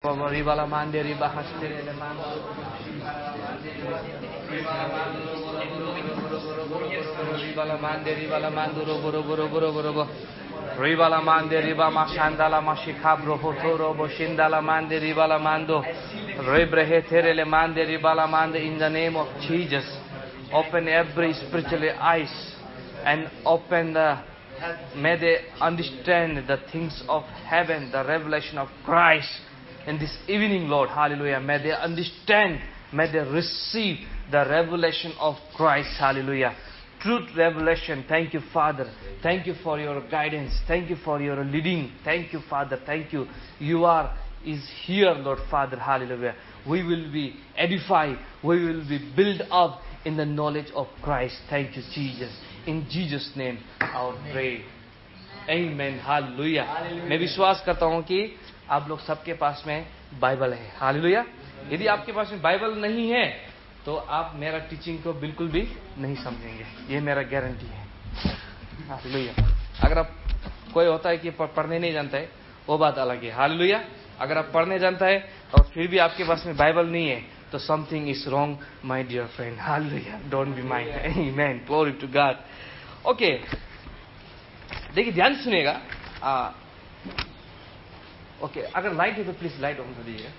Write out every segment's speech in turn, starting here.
Ribala mande riba hastere le mando. Ribala mando robo. Ribala mande riba mashandala mashikabro hotoro boshindala mande ribala mando. Rebrehetere le mande ribala mande. In the name of Jesus, open every spiritual eyes and open may they understand the things of heaven, the revelation of Christ in this evening, Lord. Hallelujah. May they understand, may they receive the revelation of Christ. Hallelujah. Truth revelation. Thank you, Father. Thank you for your guidance. Thank you for your leading. Thank you, Father. Thank you. You is here, Lord Father. Hallelujah. We will be edified. We will be built up in the knowledge of Christ. Thank you, Jesus. In Jesus' name, I pray. Amen. Hallelujah. मैं विश्वास करता हूँ कि आप लोग सबके पास में Bible है. हालेलुया. यदि आपके पास में बाइबल नहीं है तो आप मेरा टीचिंग को बिल्कुल भी नहीं समझेंगे. ये मेरा गारंटी है. हालेलुया. अगर आप कोई होता है कि पढ़ने नहीं जानता है, वो बात अलग है. हालेलुया. अगर आप पढ़ने जानता है और फिर भी आपके पास में बाइबल नहीं है तो something is wrong, my dear friend. Hallelujah. Don't be mind. Amen. Glory to God. Okay, देखिए ध्यान सुनिएगा. ओके, अगर लाइट है तो प्लीज लाइट ऑन कर दीजिएगा.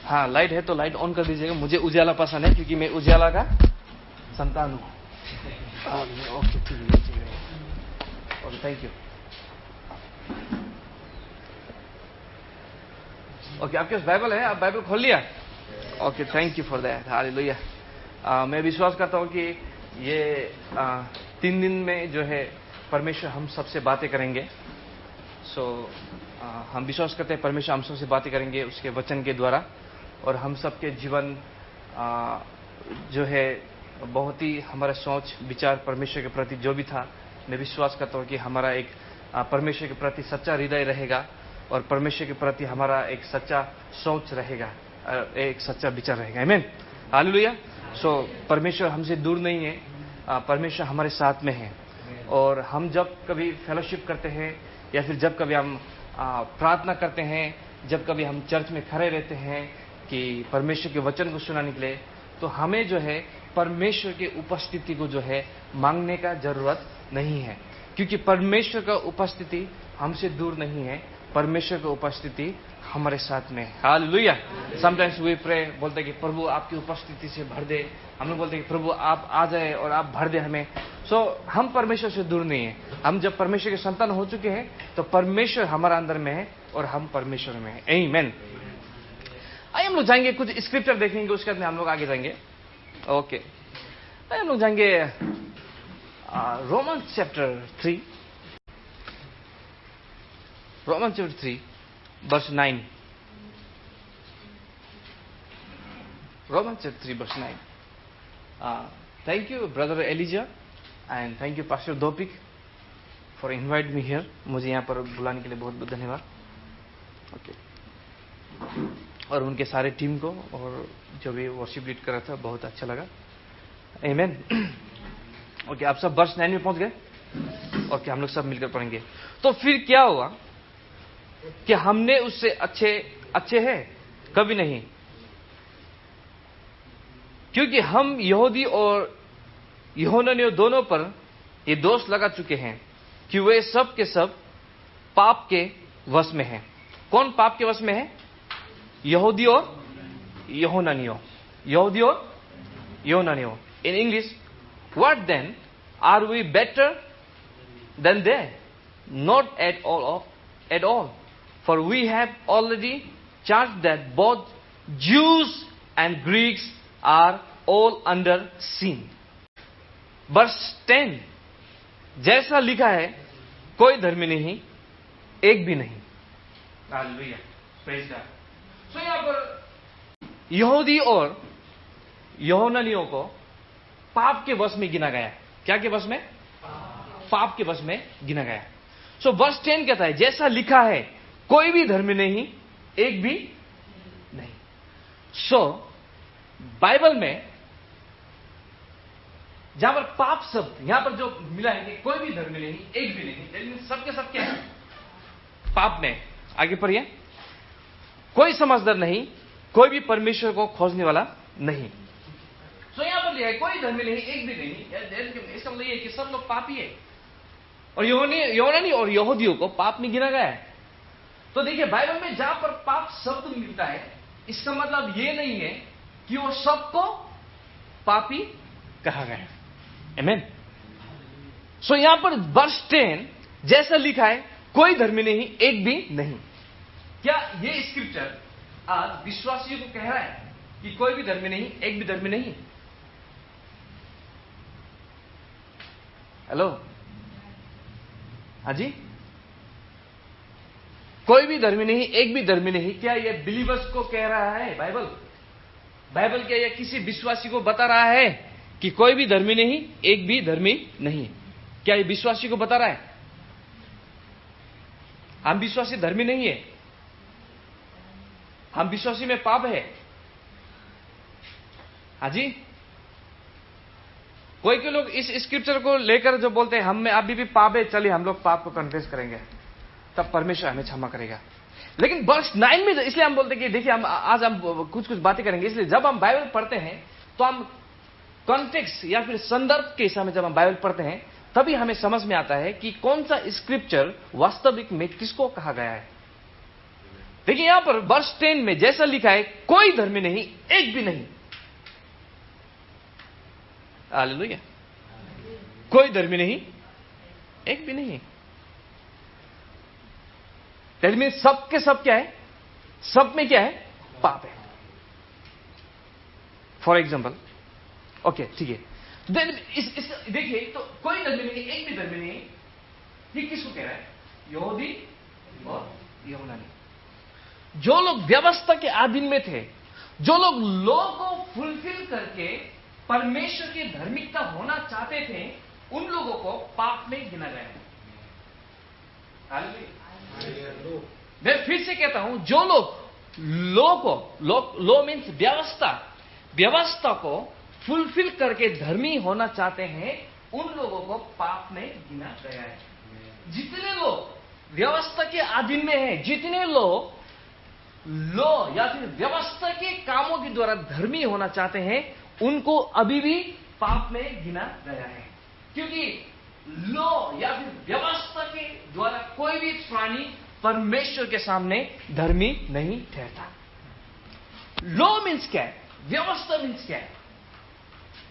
हाँ, लाइट है तो लाइट ऑन कर दीजिएगा. मुझे उजाला पसंद है क्योंकि मैं उजाला का संतान हूँ. ओके, ठीक है. Okay, thank you. ओके, आपके पास बाइबल है? आप बाइबल खोल लिया? Okay, thank you for that. Hallelujah. मैं विश्वास करता हूँ कि ये 3 दिन में जो है परमेश्वर हम सबसे बातें करेंगे. हम विश्वास करते हैं परमेश्वर हम सबसे बातें करेंगे उसके वचन के द्वारा, और हम सबके जीवन जो है बहुत ही हमारा सोच विचार परमेश्वर के प्रति जो भी था, मैं विश्वास करता हूँ कि हमारा एक परमेश्वर के प्रति सच्चा हृदय रहेगा और परमेश्वर के प्रति हमारा एक सच्चा सोच रहेगा, एक सच्चा विचार रहेगा. आमीन. हालेलुया. परमेश्वर हमसे दूर नहीं है. परमेश्वर हमारे साथ में है. और हम जब कभी फेलोशिप करते हैं या फिर जब कभी हम प्रार्थना करते हैं, जब कभी हम चर्च में खड़े रहते हैं कि परमेश्वर के वचन को सुनाने के लिए, तो हमें जो है परमेश्वर की उपस्थिति को जो है मांगने का जरूरत नहीं है, क्योंकि परमेश्वर का उपस्थिति हमसे दूर नहीं है. परमेश्वर की उपस्थिति हमारे साथ में. हालेलुया. समटाइम्स वी प्रे, बोलते हैं कि प्रभु आपकी उपस्थिति से भर दे. हम लोग बोलते हैं कि प्रभु आप आ जाए और आप भर दे हमें. हम परमेश्वर से दूर नहीं है. हम जब परमेश्वर के संतान हो चुके हैं तो परमेश्वर हमारा अंदर में है और हम परमेश्वर में है. आमीन. आइए हम लोग जाएंगे, कुछ स्क्रिप्चर देखेंगे, उसके बाद में हम लोग आगे जाएंगे. ओके, आइए हम लोग जाएंगे Romans chapter 3. Romans chapter 3, verse 9. Romans chapter 3, verse 9. Thank you, Brother Elijah, and thank you, Pastor Dopik, for inviting me here. मुझे यहाँ पर बुलाने के लिए बहुत बहुत धन्यवाद. ओके, और उनके सारे टीम को और जो भी वर्शिप लीड कर रहा था, बहुत अच्छा लगा. आमीन. ओके, आप सब वर्स 9 में पहुंच गए. ओके, हम लोग सब मिलकर पढ़ेंगे. तो फिर क्या हुआ कि हमने उससे अच्छे हैं? कभी नहीं, क्योंकि हम यहूदी और यूनानियों दोनों पर ये दोष लगा चुके हैं कि वे सब के सब पाप के वश में हैं. कौन पाप के वश में है? यहूदी और यूनानियों. यहूदी और यूनानियों. In English, what then? Are we better than they? Not at all. For we have already charged that both Jews and Greeks are all under sin. Verse 10, जैसा लिखा है, कोई धर्मी नहीं, एक भी नहीं. हालेलुया. Praise God. यहाँ पर यहूदी और यूनानियों को पाप के वश में गिना गया है. क्या के वश में? पाप के वश में गिना गया है. वर्स 10 कहता है, जैसा लिखा है, कोई भी धर्मी नहीं, एक भी नहीं. बाइबल में जहां पर पाप शब्द यहां पर जो मिला है कि कोई भी धर्मी नहीं, एक भी नहीं, लेकिन सबके सब क्या है? पाप में। आगे पढ़िए, कोई समझदार नहीं, कोई भी परमेश्वर को खोजने वाला नहीं। तो यहां पर लिया है कोई धर्मी नहीं, एक भी नहीं। इसका मतलब ये है कि सब लोग पापी है, और यूनानी और यहूदियों को पाप में गिना गया है। तो देखिए, बाइबल में जहां पर पाप शब्द मिलता है, इसका मतलब ये नहीं है कि वो सबको पापी कहा गया है। आमीन। सो यहां पर वर्स 10 जैसा लिखा है, कोई धर्मी नहीं, एक भी नहीं। क्या ये स्क्रिप्चर आज विश्वासियों को कह रहा है कि कोई भी धर्मी नहीं, एक भी धर्मी नहीं? हेलो, हाँ जी, कोई भी धर्मी नहीं, एक भी धर्मी नहीं, क्या ये बिलीवर्स को कह रहा है बाइबल? बाइबल क्या ये किसी विश्वासी को बता रहा है कि कोई भी धर्मी नहीं, एक भी धर्मी नहीं? क्या ये विश्वासी को बता रहा है? हम विश्वासी धर्मी नहीं है, हम विश्वासी में पाप है। हाँ जी, कोई के लोग इस स्क्रिप्चर को लेकर जो बोलते हैं हम में अभी भी पाप है, चलिए हम लोग पाप को कन्फेस करेंगे, तब परमेश्वर हमें क्षमा करेगा। लेकिन वर्स 9 में इसलिए हम बोलते हैं कि देखिए, हम आज हम कुछ बातें करेंगे, इसलिए जब हम बाइबल पढ़ते हैं तो हम कॉन्टेक्स्ट या फिर संदर्भ के हिसाब में जब हम बाइबल पढ़ते हैं, तभी हमें समझ में आता है कि कौन सा स्क्रिप्चर वास्तविक में किसको कहा गया है। देखिए, यहां पर वर्स 10 में जैसा लिखा है, कोई धर्मी नहीं, एक भी नहीं। हालेलुया। कोई धर्मी नहीं, एक भी नहीं। दैट मीन्स सबके सब क्या है? सब में क्या है? पाप है। फॉर एग्जाम्पल, ओके, ठीक है। देखिए, तो कोई धर्मी नहीं, एक भी धर्मी नहीं, ये किसको कह रहा है? यहूदी और यूनानी। जो लोग व्यवस्था के अधीन में थे, जो लोग लॉ को फुलफिल करके परमेश्वर की धार्मिकता होना चाहते थे, उन लोगों को पाप में गिना गया है। मैं फिर से कहता हूं, जो लोग लॉ मीन्स व्यवस्था को फुलफिल करके धर्मी होना चाहते हैं, उन लोगों को पाप में गिना गया है। जितने लोग व्यवस्था के अधीन में हैं, जितने लोग लॉ या फिर व्यवस्था के कामों के द्वारा धर्मी होना चाहते हैं, उनको अभी भी पाप में गिना गया है। क्योंकि लॉ या फिर व्यवस्था के द्वारा कोई भी प्राणी परमेश्वर के सामने धर्मी नहीं ठहरता। लॉ मीन्स क्या है? व्यवस्था मीन्स क्या है?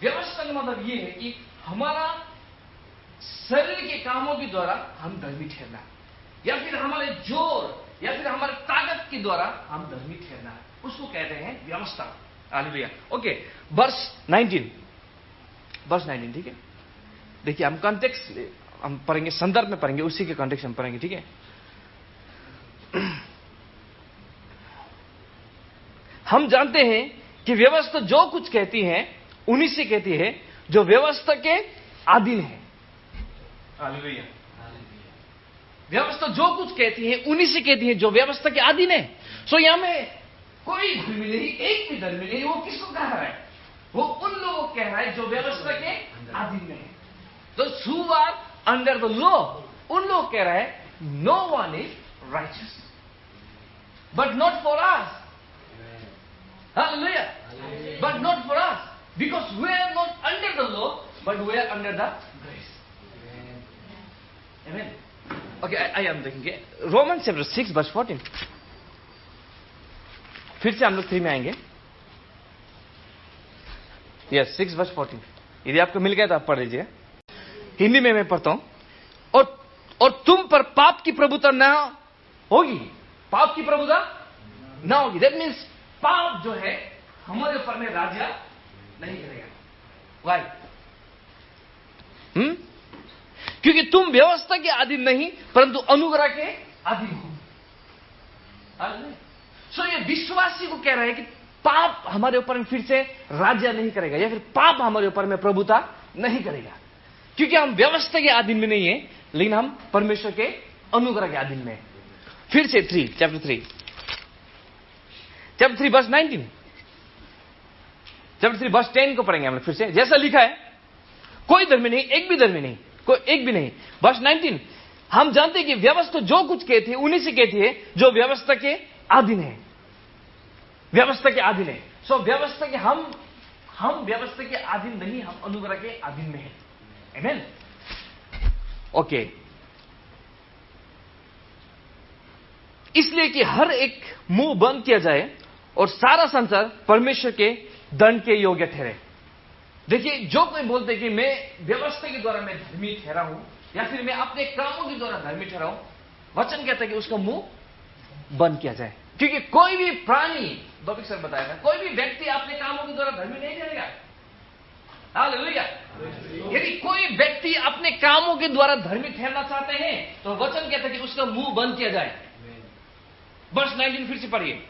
व्यवस्था का मतलब यह है कि हमारा शरीर के कामों के द्वारा हम धर्मी ठहरना, या फिर हमारे जोर या फिर हमारे ताकत के द्वारा हम धर्मी ठहरना, उसको कहते हैं व्यवस्था। हालेलुया। ओके, वर्स 19, ठीक है। देखिए, हम कॉन्टेक्स्ट हम पढ़ेंगे, संदर्भ में पढ़ेंगे, उसी के कॉन्टेक्स्ट हम पढ़ेंगे, ठीक है। हम जानते हैं कि व्यवस्था जो कुछ कहती है, उन्हीं से कहती है जो व्यवस्था के अधीन है। हालेलुया। व्यवस्था जो कुछ कहती है, उन्हीं से कहती है जो व्यवस्था के अधीन है। सो यहां में कोई धर्मी नहीं, एक भी धर्मी नहीं, वो किसको कह रहा है? वो उन लोगों को कह रहा है जो व्यवस्था के अधीन में है। तो who are under the law, उन लोग कह रहा है no one is righteous, but not for us. Hallelujah. But not for us, because we are not under the law, but we are under the grace. Amen. Okay, I am देखेंगे Romans chapter 6 verse 14। फिर से हम लोग 3 में आएंगे। Yes, 6 verse 14। यदि आपको मिल गया तो आप पढ़ लीजिए। हिंदी में मैं पढ़ता हूं। और तुम पर पाप की प्रभुता न होगी। पाप की प्रभुता न होगी। दैट मीन्स पाप जो है हमारे ऊपर में राज्य नहीं करेगा। वाई? क्योंकि तुम व्यवस्था के अधीन नहीं, परंतु अनुग्रह के अधीन हो। सो ये विश्वासी को कह रहा है कि पाप हमारे ऊपर में फिर से राज्य नहीं करेगा, या फिर पाप हमारे ऊपर में प्रभुता नहीं करेगा, क्योंकि हम व्यवस्था के अधीन में नहीं है, लेकिन हम परमेश्वर के अनुग्रह के अधीन में है। फिर से चैप्टर 3 वर्स 19, चैप्टर 3 वर्स 10 को पढ़ेंगे हम लोग फिर से। जैसा लिखा है, कोई धर्मी नहीं, एक भी धर्मी नहीं, कोई एक भी नहीं। वर्ष 19, हम जानते हैं कि व्यवस्था जो कुछ कहती है उन्हीं से कहती है जो व्यवस्था के अधीन है, व्यवस्था के अधीन है। सो व्यवस्था के हम व्यवस्था के अधीन नहीं, हम अनुग्रह के अधीन में है। आमीन। ओके, इसलिए कि हर एक मुंह बंद किया जाए और सारा संसार परमेश्वर के दंड के योग्य ठहरे। देखिए, जो कोई बोलते कि मैं व्यवस्था के द्वारा मैं धर्मी ठहरा हूं या फिर मैं अपने कामों के द्वारा धर्मी ठहरा हूं, वचन कहता है कि उसका मुंह बंद किया जाए। क्योंकि कोई भी प्राणी, दौबिक सर बताया था, कोई भी व्यक्ति अपने कामों के द्वारा धर्मी नहीं ठहरेगा। हालेलुया। यदि कोई व्यक्ति अपने कामों के द्वारा धर्मी ठहरना चाहते हैं तो वचन कहता है कि उसका मुंह बंद किया जाए। वर्ष 19 फिर से पढ़िए।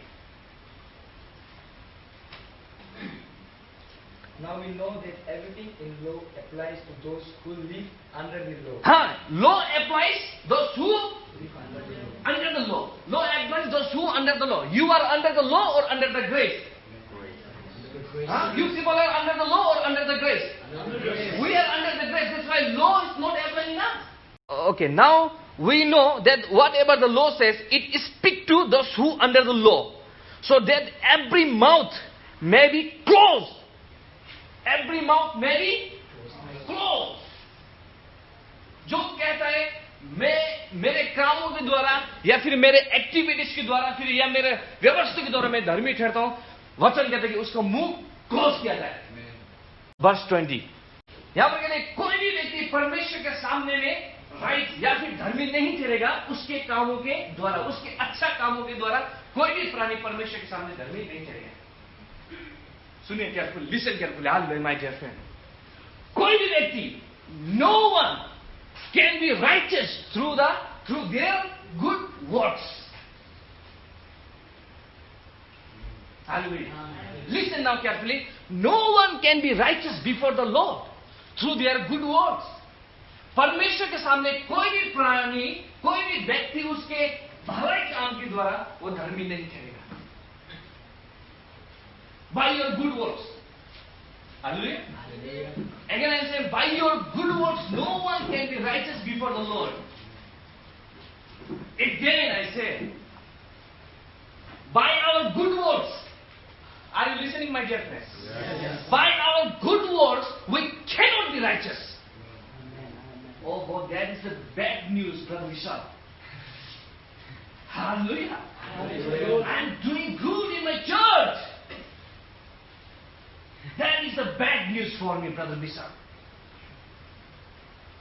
Now we know that everything in law applies to those who live under the law. हाँ, law applies those who Live under the law. under the law. Law applies those who under the law. You are under the law or under the grace? Under the grace. Huh? You people are under the law or under the grace? Under the grace. We are under the grace. That's why law is not applying us. Okay, now we know that whatever the law says, it speaks to those who under the law, so that every mouth may be closed. Every mouth may be closed. जो कहता है मैं मेरे कामों के द्वारा या फिर मेरे एक्टिविटीज के द्वारा फिर या मेरे व्यवस्था के द्वारा मैं धर्मी ठहरता हूं, वचन कहता है कि उसका मुंह क्लोज किया जाए। वर्ष 20, यहां पर कहते हैं कोई भी व्यक्ति परमेश्वर के सामने में राइट या फिर धर्मी नहीं ठहरेगा उसके कामों के द्वारा, उसके अच्छा कामों के द्वारा कोई भी प्राणी परमेश्वर के सामने धर्मी नहीं ठहरेगा। सुनिए carefully, listen carefully, hallelujah my dear friend. कोई भी व्यक्ति, no one can be righteous through their good works. Hallelujah. Listen now carefully, no one can be righteous before the Lord through their good works. परमेश्वर के सामने कोई भी प्राणी, कोई भी व्यक्ति उसके भलाई काम के द्वारा वो धर्मी नहीं ठहरेगा। By your good works. Hallelujah. Again I say, by your good works, no one can be righteous before the Lord. Again I say, by our good works. Are you listening, my dear friends? Yes. By our good works, we cannot be righteous. Oh God, that is the bad news, Brother Vishal. Hallelujah. Hallelujah. I am doing good in my church. That is the bad news for me, Brother Vishal.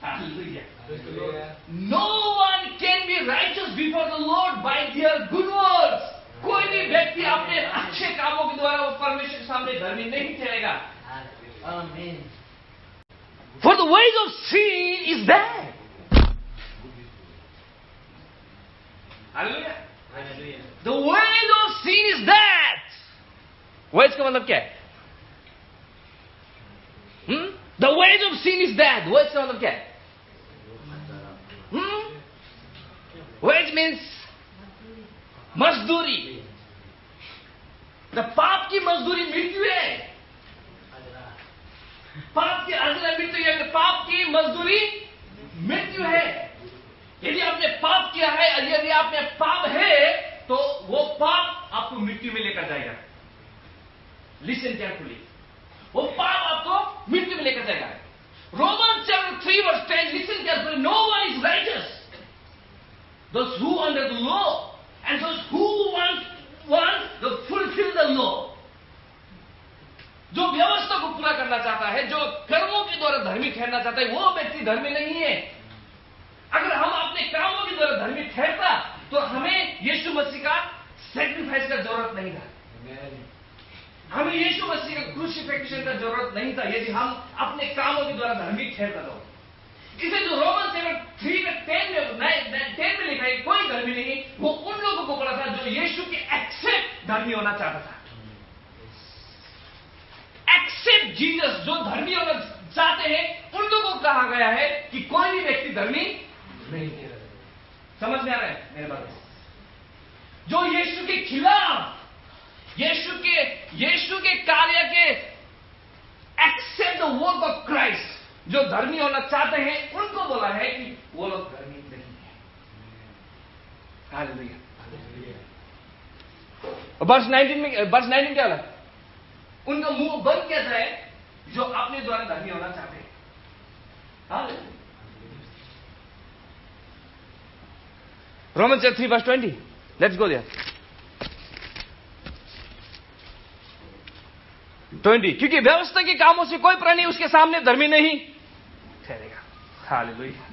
Hallelujah. Hallelujah. No one can be righteous before the Lord by their good works. कोई भी व्यक्ति अपने अच्छे कामों के द्वारा वो परमेश्वर के सामने धर्मी नहीं ठहरेगा। Amen. For the wages of sin is death. Hallelujah. Hallelujah. The wages of sin is death. Wage का मतलब क्या है? The wage of sin is death. Wage का मतलब क्या है? Wage means मजदूरी। पाप की मजदूरी मृत्यु है। पाप की अजला मृत्यु है। पाप की मजदूरी मृत्यु है। यदि आपने पाप किया है, यदि आप में पाप है तो वो पाप आपको मृत्यु में लेकर जाएगा। लिसन केयरफुली, वो पाप आपको मृत्यु में लेकर जाएगा। Romans chapter 3 verse 10, listen carefully, no one is righteous. Those who under the law and those who want to fulfill the law. जो व्यवस्था को पूरा करना चाहता है, जो कर्मों के द्वारा धर्मी ठहरना चाहता है, वो व्यक्ति धर्मी नहीं है। अगर हम अपने कामों के द्वारा धर्मी ठहरता तो हमें यीशु मसीह का सैक्रिफाइस का जरूरत नहीं था। हमें यीशु मसीह का क्रूसिफिक्शन का जरूरत नहीं था यदि हम अपने कामों के द्वारा धर्मी ठहरता तो। इसे जो रोमन 3 में 10 में लिखा है, कोई धर्मी नहीं, वो उन लोगों को बोला था जो यीशु के एक्सेप्ट धर्मी होना चाहता था। एक्सेप्ट जीसस, जो धर्मी होना चाहते हैं उन लोगों को कहा गया है कि कोई भी व्यक्ति धर्मी नहीं है। समझ में आ रहा है मेरे बात? जो यीशु के खिलाफ, यीशु के कार्य के except the work of Christ, जो धर्मी होना चाहते हैं उनको बोला है कि वो लोग धर्मी नहीं है। हालेलुया। वर्ष 19 क्या है? उनका मुंह बंद कैसा है जो अपने द्वारा धर्मी होना चाहते हैं। Hallelujah. Romans 3 verse 20. Let's go there. 20. क्योंकि व्यवस्था के कामों से कोई प्राणी उसके सामने धर्मी नहीं ठहरेगा। हालेलुया।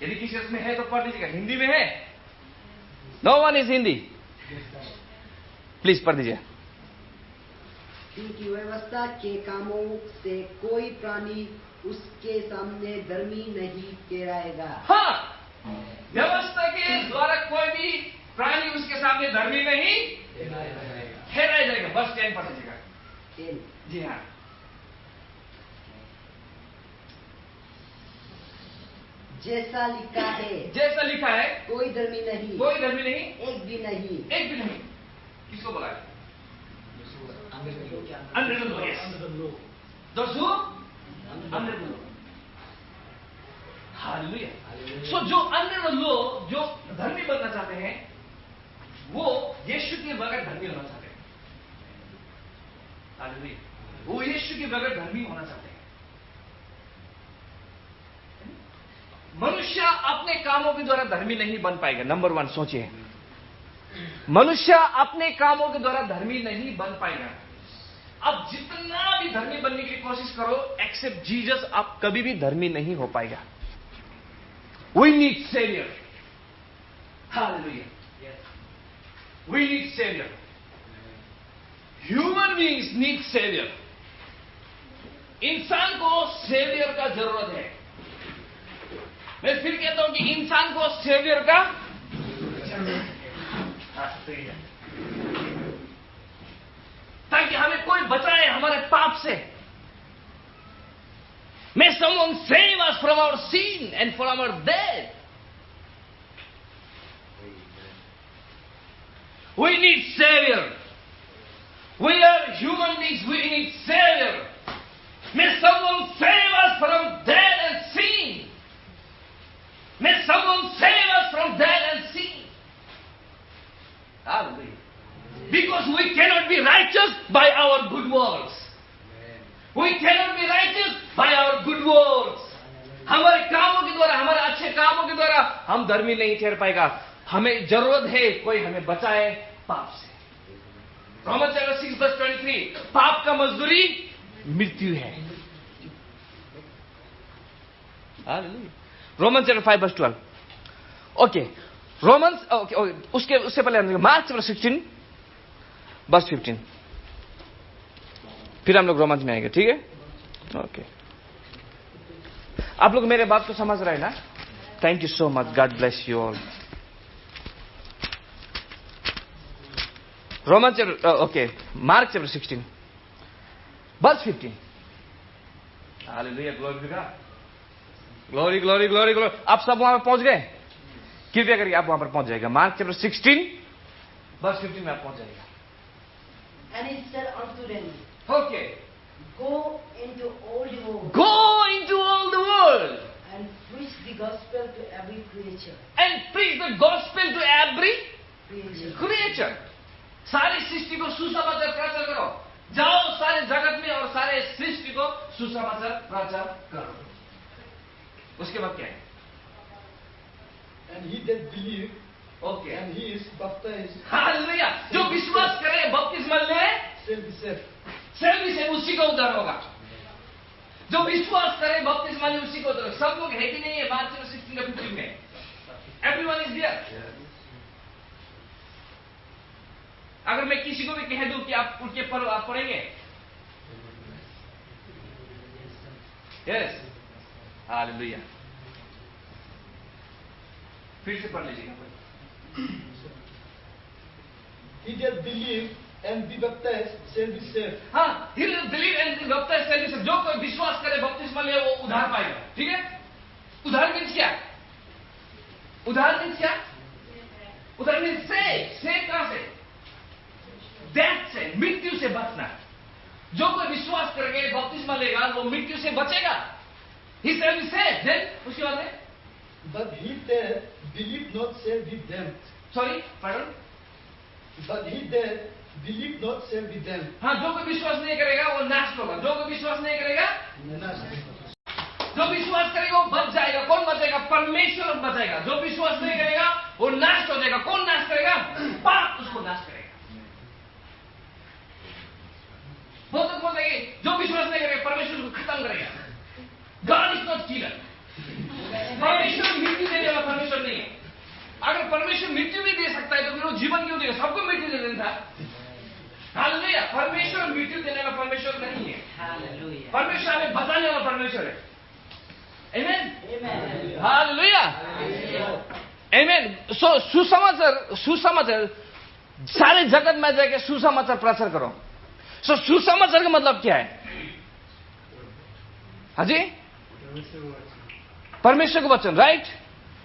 यदि किसी में है तो पढ़ लीजिएगा। हिंदी में है? No one is Hindi. Please पढ़ दीजिए। क्योंकि व्यवस्था के कामों से कोई प्राणी उसके सामने धर्मी नहीं ठहराएगा। हाँ, व्यवस्था के द्वारा कोई भी प्राणी उसके सामने धर्मी नहीं ठहराया जाएगा। बस 10 पढ़ लीजिएगा। जी हाँ। जैसा लिखा है कोई धर्मी नहीं, एक भी नहीं। किसको बोला है? Under the law, yes. Those who under the law. Hallelujah. So जो under the law, जो धर्मी बनना चाहते हैं, वो यीशु के बगैर धर्मी होना चाहते हैं। Hallelujah. वो यीशु के बगैर धर्मी होना चाहते हैं। मनुष्य अपने कामों के द्वारा धर्मी नहीं बन पाएगा। नंबर 1 सोचिए, मनुष्य अपने कामों के द्वारा धर्मी नहीं बन पाएगा। अब जितना भी धर्मी बनने की कोशिश करो, एक्सेप्ट जीसस, आप कभी भी धर्मी नहीं हो पाएगा। We need saviour. Hallelujah. We need saviour. Human beings need saviour. इंसान को सेवियर का जरूरत है। मैं फिर कहता हूं कि इंसान को सेवियर का ताकि हमें कोई बचाए हमारे पाप से। May someone save us from our sin and from our death. We need Savior. We are human beings. We need Savior. May someone save us from death and sin. May someone save us from death and sin. Hallelujah. Because we cannot be righteous by our good works. We cannot be righteous by our good works. हमारे कामों के द्वारा, हमारे अच्छे कामों के द्वारा हम धर्मी नहीं ठहर पाएगा। हमें जरूरत है कोई हमें बचाए पाप से। रोमन चैप्टर 6 verse 23, पाप का मजदूरी मृत्यु है। Roman chapter 5 verse 12। Okay, Romans उससे पहले मार्क चैप्टर 16 verse 15। फिर हम लोग रोमन्स में आएंगे, ठीक है? ओके, आप लोग मेरे बात को समझ रहे हैं ना? Thank you so much, God bless you all. Roman chapter, okay, Mark chapter 16 verse 15। Hallelujah, glory to God, glory glory glory glory. आप सब वहां पर पहुंच गए? कृपया करके आप वहां पर पहुंच जाएगा। मार्क चैप्टर 16 verse 15 में आप पहुंच जाएगा। And he said unto them, Okay. Go into all the world. Go into all the world. And preach the gospel to every creature. And preach the gospel to every creature. सारी सृष्टि को सुसमाचार प्रचार करो। जाओ सारे जगत में और सारे सृष्टि को सुसमाचार प्रचार करो। उसके बाद क्या है? And he that believe, Okay. and he is baptized, hallelujah. जो विश्वास करे, बपतिस्मा ले, shall be saved. सभी से उसी का उद्धार होगा। जो विश्वास करे, बपतिस्मा ले, उसी को उद्धार होगा। सब लोग है कि नहीं है? मार्क चैप्टर 16 का 15 में एवरीवन इज देयर। अगर मैं किसी को भी कह दूं कि आप उठ के पढ़ो, आप पढ़ेंगे? Yes, hallelujah. फिर से पढ़ लीजिएगा। He that believe and be baptized shall be saved. हाँ, he will believe and be baptized shall be saved। जो कोई विश्वास करे, बपतिस्मा ले, वो उद्धार पाएगा। ठीक है? उद्धार मीन्स क्या? उद्धार मीन्स क्या? उद्धार मीन्स सेव कहां से? डेथ से, मृत्यु से बचना। जो कोई विश्वास करके बपतिस्मा लेगा, वो मृत्यु से बचेगा। He shall be saved. Then उसके बाद में But he that believe not shall be damned. sorry, pardon. But he that believe not shall be damned. हाँ, जो कोई विश्वास नहीं करेगा वो नाश होगा. जो कोई विश्वास नहीं करेगा, जो विश्वास करेगा वो बच जाएगा. कौन बचेगा? परमेश्वर बचेगा. जो विश्वास नहीं करेगा वो नाश हो जाएगा. कौन नाश करेगा? पाप उसको नाश करेगा. बहुत लोग बोलते हैं कि जो विश्वास नहीं करेगा परमेश्वर को खत्म करेगा. God is not killer. परमेश्वर मृत्यु देने वाला परमेश्वर नहीं है. अगर परमेश्वर मृत्यु भी दे सकता है तो फिर वो जीवन क्यों देगा? सबको मृत्यु दे देना था. हालेलुया. परमेश्वर मृत्यु देने वाला परमेश्वर नहीं है. परमेश्वर हमें बचाने वाला परमेश्वर है. आमेन. हालेलुया. आमेन. सो सुसमाचार सारे जगत में जाके सुसमाचार प्रचार करो. सो सुसमाचार का मतलब क्या है? हाजी, परमेश्वर का वचन. राइट.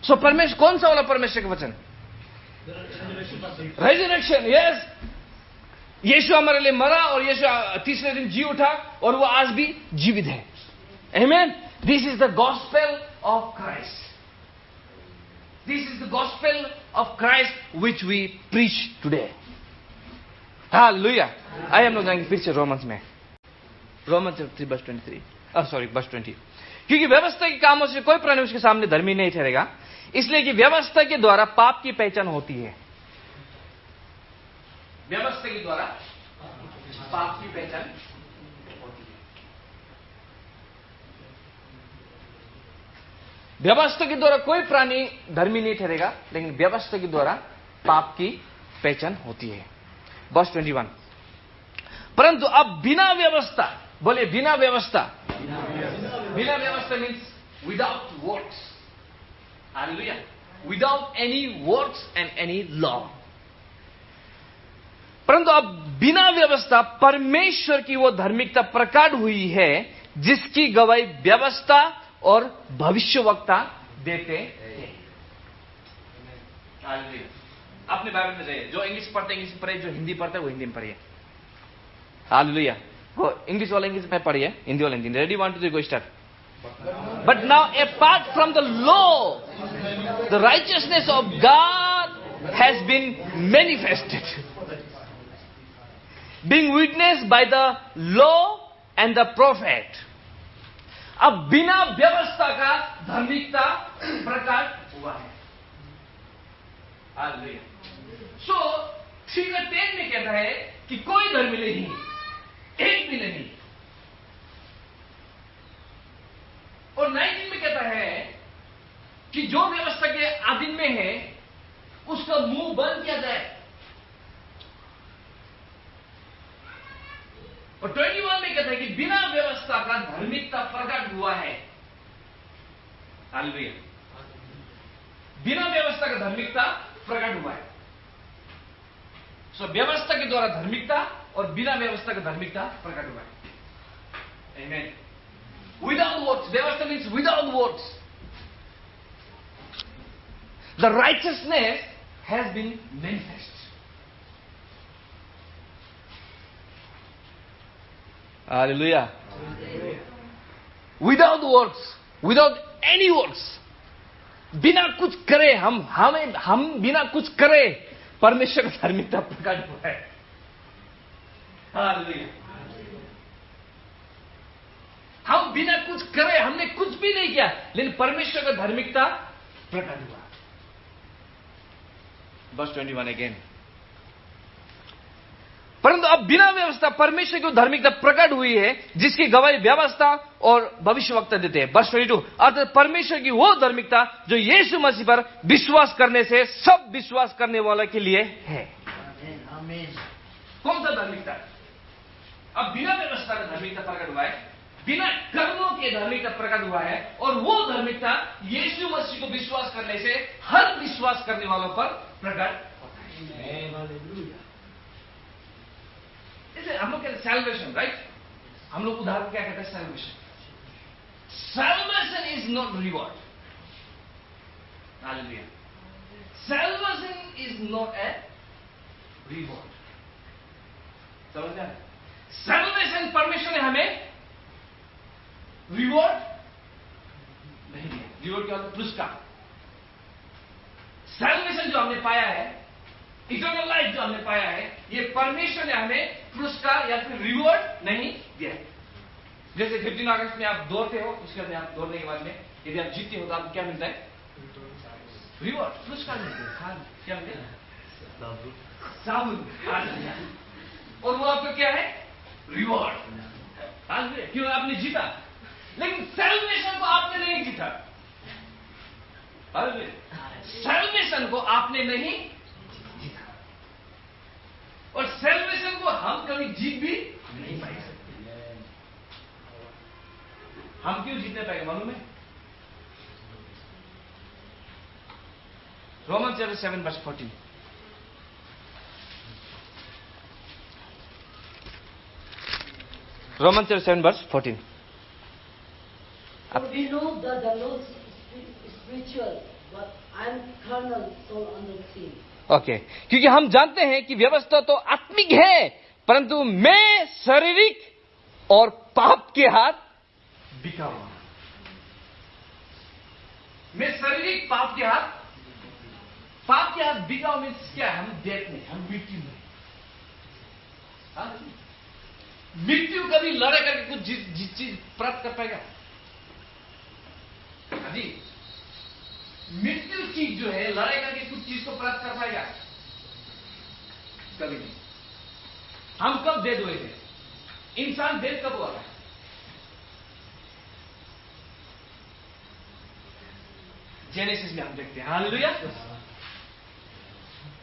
सो परमेश्वर कौन सा वाला परमेश्वर का वचन? रेजरेक्शन. यस. यीशु हमारे लिए मरा और यीशु तीसरे दिन जी उठा और वो आज भी जीवित है. Amen. This is the gospel of Christ. This is the gospel of Christ which we preach today. Hallelujah. I am not going picture Romans में. रोमन्स 3:23. Sorry, verse 20. क्योंकि व्यवस्था के कामों से कोई प्राणी उसके सामने धर्मी नहीं ठहरेगा, इसलिए कि व्यवस्था के द्वारा पाप की पहचान होती है. व्यवस्था के द्वारा पाप की पहचान होती है. व्यवस्था के द्वारा कोई प्राणी धर्मी नहीं ठहरेगा, लेकिन व्यवस्था के द्वारा पाप की पहचान होती है. verse 21. परंतु अब बिना व्यवस्था, बोले बिना व्यवस्था. बिना व्यवस्था means without works. Hallelujah. Without any works and any law. परंतु अब बिना व्यवस्था परमेश्वर की वो धार्मिकता प्रकट हुई है जिसकी गवाही व्यवस्था और भविष्यवक्ता देते हैं. हालेलुया. अपने बाइबल में जाइए. जो इंग्लिश पढ़ते हैं इंग्लिश में पढ़िए, जो हिंदी पढ़ते हैं वो हिंदी में पढ़िए. हालेलुया. वो इंग्लिश वाला इंग्लिश में पढ़िए, हिंदी वाला Hindi. Ready, 1 2 3 go start. But now apart from the law, the righteousness of God has been manifested, being witnessed by the law and the prophet. अब बिना व्यवस्था का धार्मिकता प्रकट हुआ है. हालेलुया. सो फिगर 10 में कहता है कि कोई धर्मी नहीं, एक भी नहीं. और 19 में कहता है कि जो व्यवस्था के अधीन में है उसका मुंह बंद किया जाए. और 21 में कहता है कि बिना व्यवस्था का धार्मिकता प्रकट हुआ है. हालेलुया. बिना व्यवस्था का धार्मिकता प्रकट हुआ है. सो व्यवस्था के द्वारा धार्मिकता और बिना व्यवस्था का धार्मिकता प्रकट हुआ है. आमेन. Without works. Vyavastha means without works. The righteousness has been manifest. Hallelujah. Without works. Without any works. बिना कुछ करे हम बिना कुछ करे परमेश्वर का धार्मिकता प्रकट हुआ है. Hallelujah. हम बिना कुछ करे, हमने कुछ भी नहीं किया, लेकिन परमेश्वर का धार्मिकता प्रकट हुआ. verse 21 again. परंतु अब बिना व्यवस्था परमेश्वर की धार्मिकता प्रकट हुई है जिसकी गवाही व्यवस्था और भविष्यवक्ता देते हैं. verse 22. अर्थात परमेश्वर की वो धार्मिकता जो यीशु मसीह पर विश्वास करने से सब विश्वास करने वालों के लिए है. कौन सा धार्मिकता? अब बिना व्यवस्था का धार्मिकता प्रकट हुआ है, बिना कर्मों के धार्मिकता प्रकट हुआ है, और वो धार्मिकता यीशु मसीह को विश्वास करने से हर विश्वास करने वालों पर प्रकट होता है. इसे हम लोग कहते हैं सैल्वेशन. राइट. हम लोग उदाहरण क्या कहते हैं? Salvation. Salvation is not reward. Hallelujah. Salvation is not a reward. समझ रहे हैं? सैल्वेशन परमेश्वर ने हमें रिवॉर्ड रिवॉर्ड क्या होता है? पुरस्कार। सैल्वेशन जो हमने पाया है, इटर्नल लाइफ जो हमने पाया है, ये परमेश्वर ने हमें पुरस्कार या फिर रिवॉर्ड नहीं दिया है। जैसे 15 अगस्त में आप दौड़ते हो, उसके बाद आप दौड़ने के बाद में यदि आप जीतते हो तो आपको क्या मिलता है? रिवॉर्ड, पुरस्कार मिलते हैं। हाँ, क्या मिलते हैं? साबुन। और वो आपका क्या है? रिवॉर्ड। क्यों? आपने जीता। लेकिन सैल्वेशन को आपने नहीं जीता। सैल्वेशन को आपने नहीं जीता, और सैल्वेशन को हम कभी जीत भी नहीं पाए सकते। हम क्यों जीतने पाएंगे मालूम है? Roman chapter 7 verse 14। Roman chapter 7 verse 14। For we know that the Lord is spiritual, but I am carnal, soul under sin. Okay, क्योंकि हम जानते हैं कि व्यवस्था तो आत्मिक है, परंतु मैं शारीरिक और पाप के हाथ बिका हुआ। मैं शारीरिक पाप के हाथ बिका हुआ मीन्स क्या है? हम डेथ में, हम मृत्यु में। मृत्यु कभी लड़े करके कुछ चीज प्राप्त कर पाएगा? जी, मृत्यु चीज जो है लड़ाई करके कुछ चीज को प्राप्त कर पाएगा? कभी नहीं। हम कब डेड हुए थे? इंसान डेड कब हुआ था? जेनेसिस में हम देखते हैं। हालेलुया।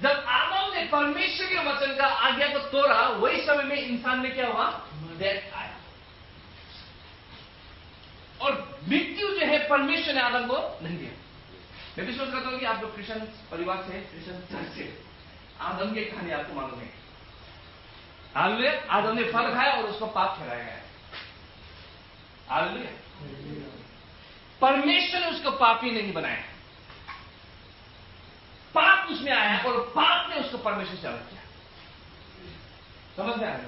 जब आदम ने परमेश्वर के वचन का आज्ञा को तोड़ा, वही समय में इंसान में क्या हुआ? डेथ आया। और मृत्यु जो है परमेश्वर ने आदम को नहीं दिया। मैं विश्वास करता हूं कि आप लोग क्रिश्चियन परिवार से, क्रिश्चियन चर्च से, आदम की कहानी आपको मालूम है। हालेलुया। आदम ने फल खाया और उसको पाप ठहराया गया। हालेलुया। परमेश्वर ने उसको पापी नहीं बनाया, पाप उसमें आया और पाप ने उसको परमेश्वर से अलग किया। समझ में आ रहा है?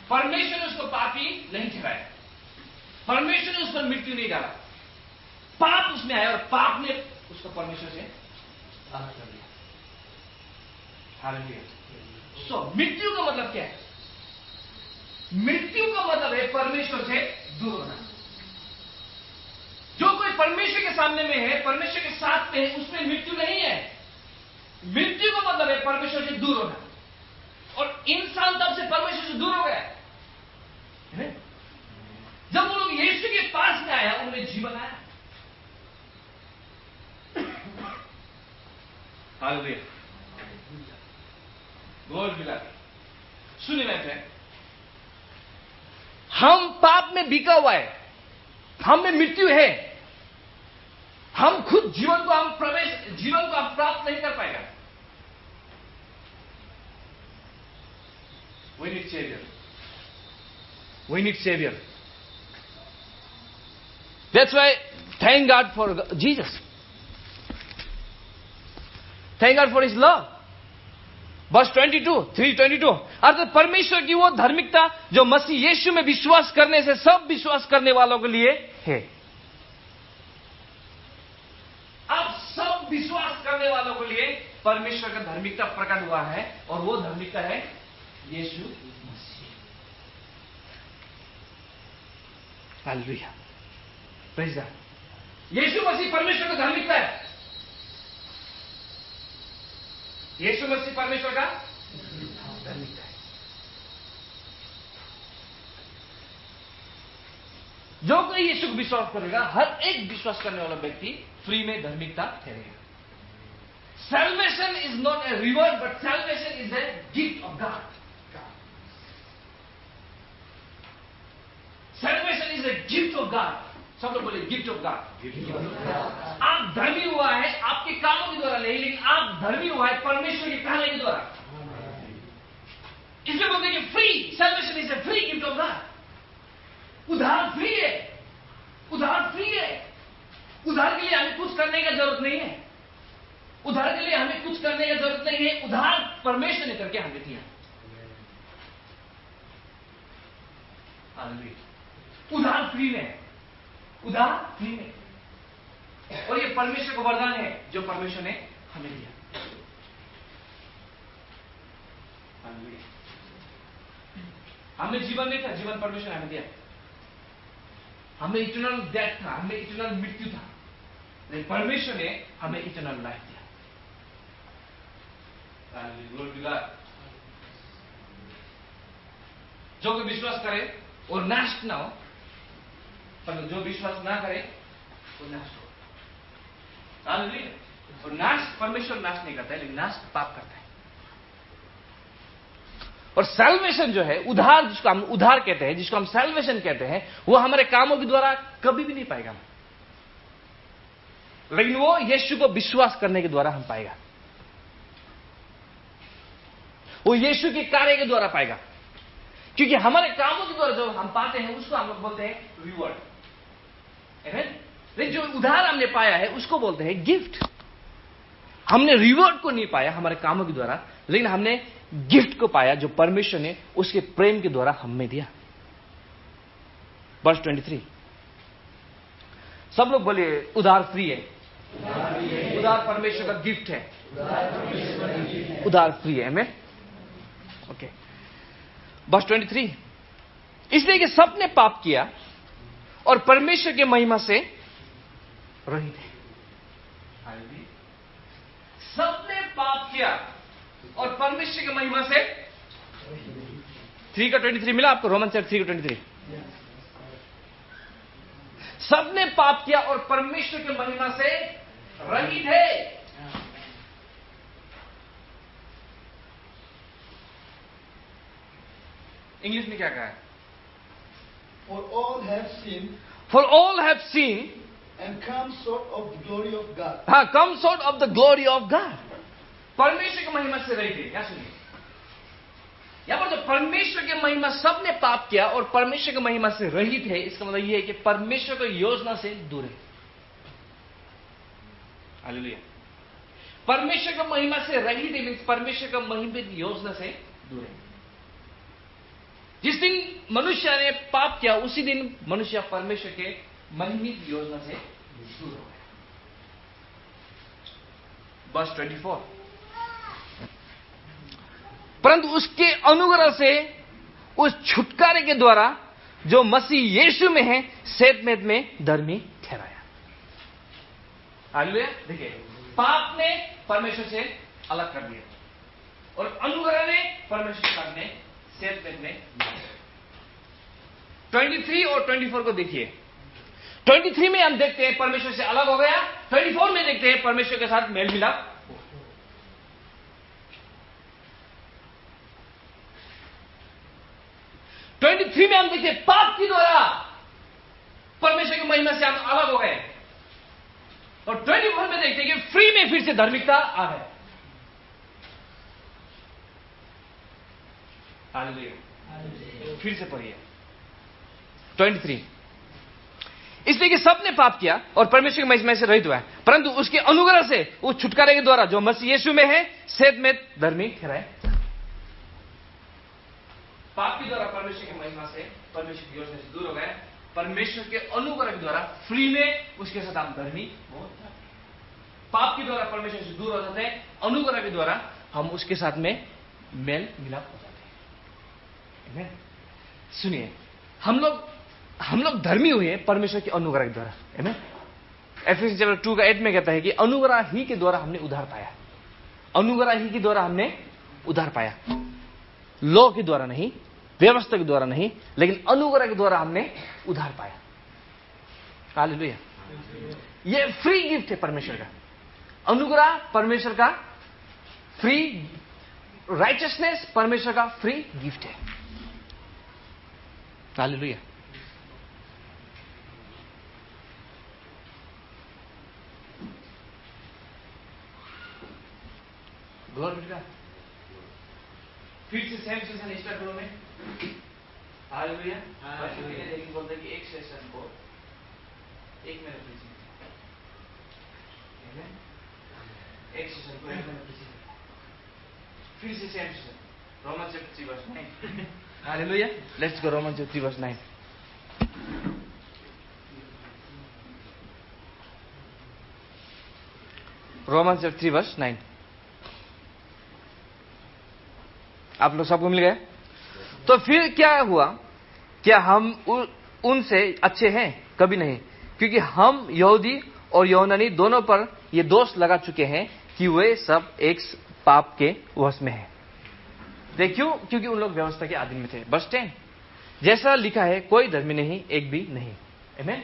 परमेश्वर ने उसको पापी नहीं ठहराया, परमेश्वर ने उस पर मृत्यु नहीं डाला, पाप उसमें आया और पाप ने उसको परमेश्वर से अलग कर दिया। हालेलुया। सो मृत्यु का मतलब क्या है? मृत्यु का मतलब है परमेश्वर से दूर होना। जो कोई परमेश्वर के सामने में है, परमेश्वर के साथ में है, उसमें मृत्यु नहीं है। मृत्यु का मतलब है परमेश्वर से दूर होना, और इंसान तब से परमेश्वर से दूर हो गया है। जब वो लोग यीशु के पास में आया, उन्हें जीवन आया। हालेलुया। गॉड मिला। सुनिए मेरे फ्रेंड, हम पाप में बिका हुआ है, हम में मृत्यु है। हम खुद जीवन को हम प्राप्त नहीं कर पाएगा। We need Savior. We need Savior. That's why thank God for Jesus. Thank God for His love. Verse 22, 3:22, अर्थात परमेश्वर की वो धार्मिकता जो मसीह यीशु में विश्वास करने से सब विश्वास करने वालों के लिए है। अब सब विश्वास करने वालों के लिए परमेश्वर का धार्मिकता प्रकट हुआ है, और वो धार्मिकता है यीशु मसीह। हालेलुया। Praise God. यीशु मसीह परमेश्वर का धार्मिकता है। यीशु मसीह परमेश्वर का धार्मिकता है। जो कोई यीशु को विश्वास करेगा, हर एक विश्वास करने वाला व्यक्ति फ्री में धार्मिकता ठहरेगा। Salvation is not a reward, but salvation is a gift of God. Salvation is a gift of God. सब लोग बोले गिफ्ट ऑफ गॉड। आप धर्मी हुआ है आपके कामों के द्वारा नहीं, लेकिन आप धर्मी हुआ है परमेश्वर के कहने के द्वारा। इसलिए बोलते हैं कि free salvation is a free gift of God. उधार फ्री है, उधार फ्री है। उधार के लिए हमें कुछ करने की जरूरत नहीं है। उधार के लिए हमें कुछ करने की जरूरत नहीं है। उधार परमेश्वर ने करके हमें दिया। उधार फ्री में, उधार फ्री में। और ये परमेश्वर का वरदान है जो परमेश्वर ने हमें दिया। हमें जीवन नहीं था, जीवन परमेश्वर ने हमें दिया। हमें इटर्नल डेथ था, हमें इटर्नल मृत्यु था, लेकिन परमेश्वर ने हमें इटर्नल लाइफ दिया। जो कोई विश्वास करे और नाश ना हो, पर जो विश्वास ना करे वो नाश हो। और नाश, परमेश्वर नाश नहीं करता है, लेकिन नाश पाप करता है। और सैल्वेशन जो है, उद्धार, जिसको हम उद्धार कहते हैं, जिसको हम सैल्वेशन कहते हैं, वो हमारे कामों के द्वारा कभी भी नहीं पाएगा, लेकिन वो यीशु को विश्वास करने के द्वारा हम पाएगा। वो यीशु के कार्य के द्वारा पाएगा, क्योंकि हमारे कामों के द्वारा जो हम पाते हैं उसको हम लोग बोलते हैं रिवॉर्ड। लेकिन जो उद्धार हमने पाया है उसको बोलते हैं गिफ्ट। हमने रिवॉर्ड को नहीं पाया हमारे कामों के द्वारा, लेकिन हमने गिफ्ट को पाया जो परमेश्वर ने उसके प्रेम के द्वारा हमें दिया। वर्स 23, सब लोग बोलिए उद्धार फ्री है। उद्धार परमेश्वर का गिफ्ट है। उद्धार फ्री है। हमें ओके। वर्स 23, इसलिए कि सबने पाप किया और परमेश्वर के महिमा से रहित है। सबने पाप किया और परमेश्वर की महिमा से 3 का 23 मिला आपको? रोमन 3 का 23। सबने पाप किया और परमेश्वर की महिमा से रहित है। इंग्लिश में क्या कहा है? For all have sinned For all have seen and come short of the glory of God. हाँ, come short of the glory of God. परमेश्वर की महिमा से रहित है। क्या सुनिए, यहां पर जो परमेश्वर की महिमा, सबने पाप किया और परमेश्वर की महिमा से रहित है, इसका मतलब यह है कि परमेश्वर की योजना से दूर है। हालेलुया। परमेश्वर की महिमा से रहित है मीन्स परमेश्वर का महिमित योजना से दूर है। जिस दिन मनुष्य ने पाप किया उसी दिन मनुष्य परमेश्वर के महिमित योजना से दूर हो गया। वर्स 24, परंतु उसके अनुग्रह से उस छुटकारे के द्वारा जो मसीह यीशु में है, सेतमेत में धर्मी ठहराया। हालेलुया। देखिए, पाप ने परमेश्वर से अलग कर दिया और अनुग्रह ने परमेश्वर के सामने सेतमेत में। 23 और 24 को देखिए। 23 में हम देखते हैं परमेश्वर से अलग हो गया, 24 में देखते हैं परमेश्वर के साथ मेल मिलाप। 23 में हम देखते हैं पाप के द्वारा परमेश्वर की महिमा से हम अलग हो गए, और 24 में देखते हैं कि फ्री में फिर से धार्मिकता आ गए। हालेलुया। फिर से पढ़िए 23, इसलिए कि सबने पाप किया और परमेश्वर की महिमा से रहित हुआ है, परंतु उसके अनुग्रह से उस छुटकारे के द्वारा जो मसीह यीशु में है, सेतमेत धर्मी ठहराए। पाप के द्वारा परमेश्वर की महिमा से, परमेश्वर की योजना से दूर हो गए, परमेश्वर के अनुग्रह के द्वारा फ्री में उसके साथ हम धर्मी हो जाते हैं। पाप के द्वारा परमेश्वर से दूर हो जाते हैं, अनुग्रह के द्वारा हम उसके साथ में मेल मिलाप हो जाते हैं। सुनिए, हम लोग धर्मी हुए हैं परमेश्वर के अनुग्रह के द्वारा, है ना। एफएससी चैप्टर 2 का 8 में कहता है कि अनुग्रह ही के द्वारा हमने उद्धार पाया। अनुग्रह ही के द्वारा हमने उद्धार पाया, लॉ के द्वारा नहीं, व्यवस्था के द्वारा नहीं, लेकिन अनुग्रह के द्वारा हमने उद्धार पाया। हालेलुया। ये फ्री गिफ्ट है परमेश्वर का। अनुग्रह परमेश्वर का फ्री, राइचियसनेस परमेश्वर का फ्री गिफ्ट है। हालेलुया। Glory to God. फिर से सेम सेशन स्टार्ट करो में। हालेलुया। लेकिन बोलते कि एक सेशन को 1 मिनट लीजिए, एक सेशन को 1 मिनट लीजिए। फिर से same session Roman chapter 3 verse 9। Hallelujah. Let's go Roman chapter 3 verse 9। Roman 3:9। आप लोग सबको मिल गए? तो फिर क्या हुआ? क्या हम उनसे अच्छे हैं? कभी नहीं, क्योंकि हम यहूदी और यूनानी दोनों पर ये दोष लगा चुके हैं कि वे सब एक पाप के वश में हैं। देखियो, क्योंकि उन लोग व्यवस्था के अधीन में थे। वर्स 10, जैसा लिखा है, कोई धर्मी नहीं, एक भी नहीं। आमीन,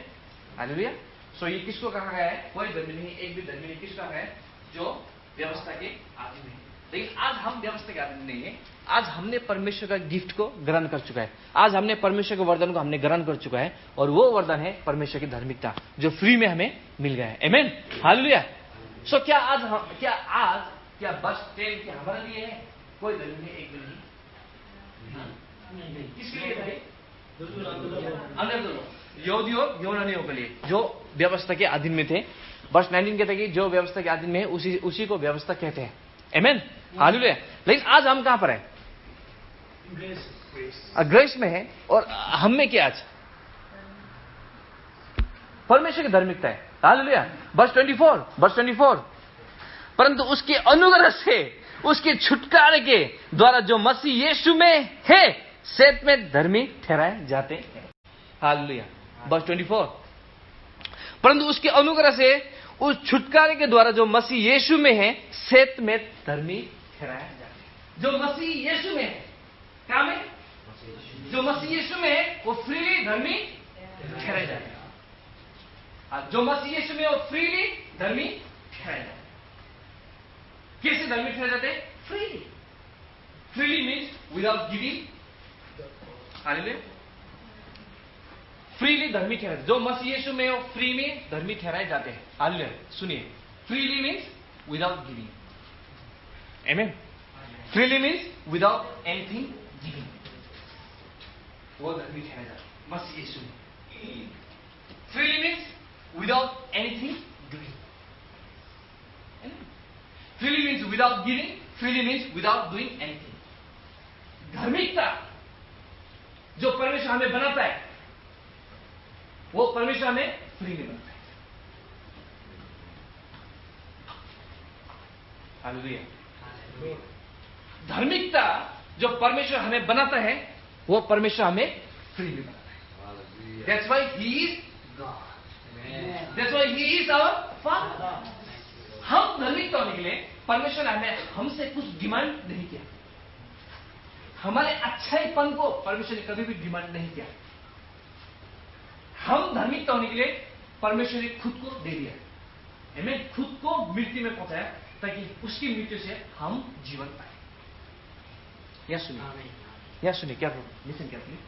हालेलुया। सो ये किसको कहा गया है? कोई धर्मी नहीं, एक भी धर्मी नहीं। किसको कहा है? जो व्यवस्था के अधीन है। लेकिन आज हम व्यवस्था के अधीन नहीं है। आज हमने परमेश्वर का गिफ्ट को ग्रहण कर चुका है। आज हमने परमेश्वर के वरदान को हमने ग्रहण कर चुका है, और वो वरदान है परमेश्वर की धार्मिकता, जो फ्री में हमें मिल गया है। आमीन, हालेलुया। सो क्या आज वर्स 10 क्या हमारे लिए है? कोई धर्मी नहीं, एक भी नहीं। किसके लिए भाई? अंदर दो यहूदी और यूनानियों के लिए, जो व्यवस्था के अधीन में थे। वर्स 19 कहते हैं कि जो व्यवस्था के अधीन में है उसी को व्यवस्था कहते हैं। आमीन, हालेलुया। लेकिन आज हम कहां पर हैं? ग्रेस में है। और हम में क्या आज? परमेश्वर की धार्मिकता है। हालेलुया। वर्स 24, परंतु उसके अनुग्रह से, उसके छुटकारे के द्वारा जो मसीह यीशु में है, सेत में धर्मी ठहराए जाते हैं। हालेलुया। वर्स 24, परंतु उसके अनुग्रह से, उस छुटकारे के द्वारा जो मसीह यीशु में है, सेत में धर्मी ठहराया जाते हैं। जो मसीह यीशु में है, क्या में? जो मसीह यीशु में है वो फ्रीली धर्मी ठहराए जाते हैं। जो मसीह यीशु में वो फ्रीली धर्मी ठहराए जाते हैं। कैसे धर्मी ठहराए जाते हैं? Freely means without giving. Hallelujah. Freely धर्मी ठहराए, जो मसीह यीशु में वो फ्री में धर्मी ठहराए जाते हैं। हालेलुया। सुनिए, फ्रीली मीन्स विदाउट गिविंग। आमीन। Freely means without anything giving, वो धर्मी ठहराए जाते हैं मसीह यीशु में। Freely means without anything giving. Freely means without giving, freely means without doing anything. धार्मिकता जो परमेश्वर हमें बनाता है, वो परमेश्वर हमें फ्री में बनाता है। हालेलुया। धार्मिकता जो परमेश्वर हमें बनाता है, वो परमेश्वर हमें फ्री में बनाता है। That's why he is God. That's why he is our Father. हम धार्मिकता होने के लिए परमेश्वर ने हमें हमसे कुछ डिमांड नहीं किया। हमारे अच्छाईपन को परमेश्वर ने कभी भी डिमांड नहीं किया। हम धार्मिकता होने के लिए परमेश्वर ने खुद को दे दिया। हमें खुद को मृत्यु में पहुंचाया, ताकि उसकी मृत्यु से हम जीवन पाए। या सुनिए क्या लिसन क्या प्लीज।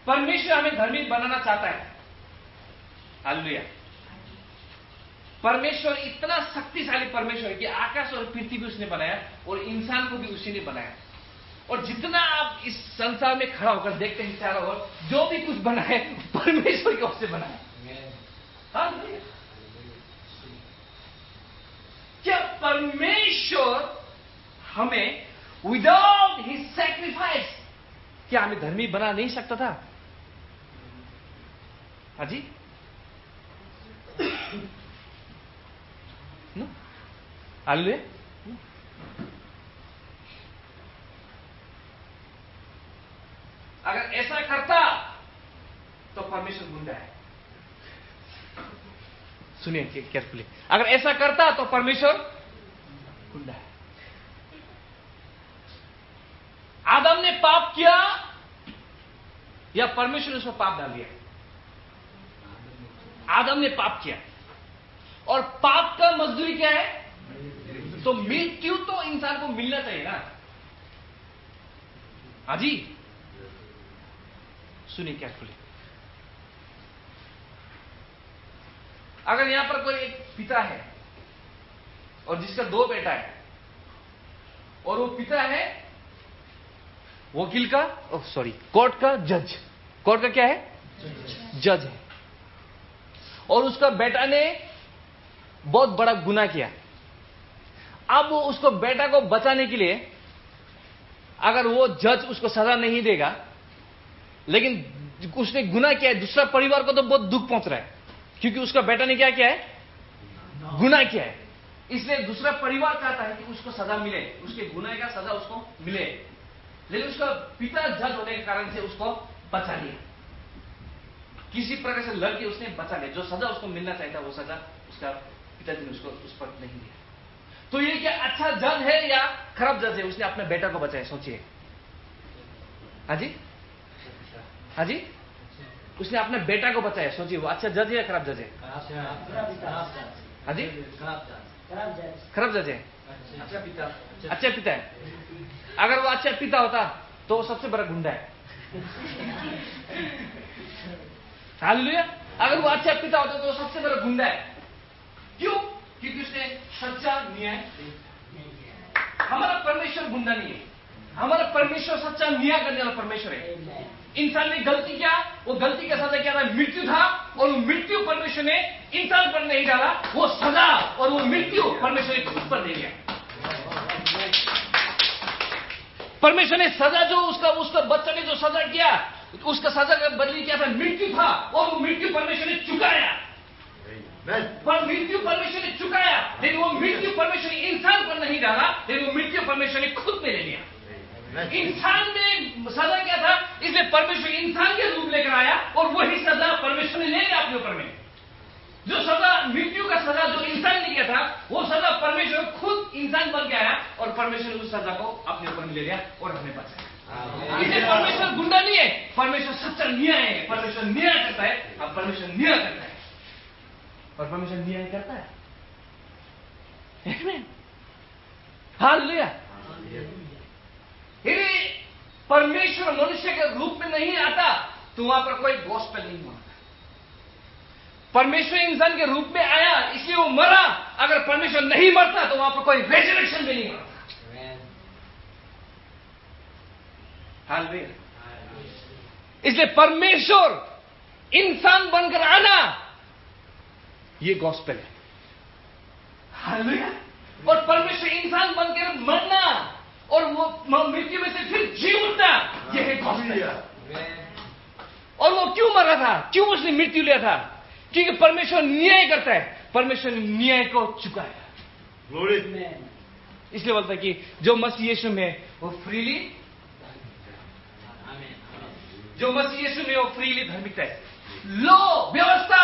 परमेश्वर हमें धार्मिक बनाना चाहता है। हालेलुया। परमेश्वर इतना शक्तिशाली परमेश्वर है कि आकाश और पृथ्वी भी उसने बनाया, और इंसान को भी उसी ने बनाया। और जितना आप इस संसार में खड़ा होकर देखते हैं चारों ओर, जो भी कुछ बना है परमेश्वर की ओर से बना है। क्या परमेश्वर हमें विदाउट हिज सैक्रिफाइस, क्या हमें धर्मी बना नहीं सकता था? हाजी नो? हालेलुया। अगर ऐसा करता तो परमेश्वर गुंडा है। सुनिए केयरफुली, अगर ऐसा करता तो परमेश्वर गुंडा है। आदम ने पाप किया या परमेश्वर ने उसको पाप डाल दिया? आदम ने पाप किया, और पाप का मजदूरी क्या है? तो मृत्यु तो इंसान को मिलना चाहिए ना। हाजी सुनिए केयरफुली। अगर यहां पर कोई एक पिता है और जिसका 2 बेटा है, और वो पिता है वकील का, कोर्ट का जज। कोर्ट का क्या है? जज है। और उसका बेटा ने बहुत बड़ा गुनाह किया। अब वो उसको बेटा को बचाने के लिए, अगर वो जज उसको सजा नहीं देगा, लेकिन उसने गुनाह किया है, दूसरा परिवार को तो बहुत दुख पहुंच रहा है, क्योंकि उसका बेटा ने क्या किया है? गुनाह किया है, इसलिए दूसरा परिवार चाहता है कि उसको सजा मिले, उसके गुनाह का सजा उसको मिले, लेकिन उसका पिता जज होने के कारण से उसको बचा लिया। किसी प्रकार से लड़के उसने बचा लिया, जो सजा उसको मिलना चाहिए वो सजा उसका पिताजी ने उसको उस पर नहीं दिया। तो ये क्या अच्छा जज है या खराब जज है? उसने अपने बेटा को बचाया, सोचिए। हाजी हाजी, उसने अपने बेटा को बचाया, सोचिए वो अच्छा जज है या खराब जज है? हाजी, खराब जज है, अच्छा पिता है। अगर वो अच्छा पिता होता तो वो सबसे बड़ा गुंडा है। हालेलुया। अगर वो अच्छा पिता होता तो वो सबसे बड़ा गुंडा है। क्यों? क्योंकि उसने सच्चा न्याय। हमारा परमेश्वर गुंडा नहीं है, हमारा परमेश्वर सच्चा न्याय करने वाला परमेश्वर है। इंसान ने गलती किया, वो गलती का सजा क्या था? मृत्यु था, और वो मृत्यु परमेश्वर ने इंसान पर नहीं डाला, वो सजा और वो मृत्यु परमेश्वर ने खुद पर दे दिया। परमेश्वर ने सजा जो उसका बच्चा ने जो सजा किया, उसका सजा का बदली क्या था? मृत्यु था, और वो मृत्यु परमेश्वर ने चुकाया। पर मृत्यु परमेश्वर ने चुकाया, लेकिन वो मृत्यु परमेश्वर ने इंसान पर नहीं डाला, लेकिन वो मृत्यु परमेश्वर ने खुद में ले लिया। इंसान में सजा क्या था? इसलिए परमेश्वर इंसान के रूप लेकर आया, और वही सजा परमेश्वर ने ले लिया अपने ऊपर में। जो सजा मृत्यु का सजा जो इंसान ने किया था, वो सजा परमेश्वर खुद इंसान बन के आया, और परमेश्वर ने उस सजा को अपने ऊपर में ले लिया और हमें बचाया। इसलिए परमेश्वर गुंडा नहीं है, परमेश्वर सच्चा न्याय है। परमेश्वर न्याय करता है, अब परमेश्वर न्याय करता है, और परमेश्वर न्याय करता है। हालेलुया। यदि परमेश्वर मनुष्य के रूप में नहीं आता तो वहां पर कोई गॉस्पेल नहीं हुआ। परमेश्वर इंसान के रूप में आया, इसलिए वो मरा। अगर परमेश्वर नहीं मरता तो वहां पर कोई रेजरेक्शन भी नहीं होता। हालेलुया। इसलिए परमेश्वर इंसान बनकर आना, ये गॉस्पेल है। हालेलुया। और परमेश्वर इंसान बनकर मरना, और वो मृत्यु में से फिर जी उठना, यह है गॉस्पेल। और वो क्यों मरा था? क्यों उसने मृत्यु लिया था? क्योंकि परमेश्वर न्याय करता है, परमेश्वर ने न्याय को चुकाया। इसलिए बोलता है कि जो मसीह यीशु में वो फ्रीली, जो मसीह यीशु में वो फ्रीली धार्मिकता है। लो व्यवस्था,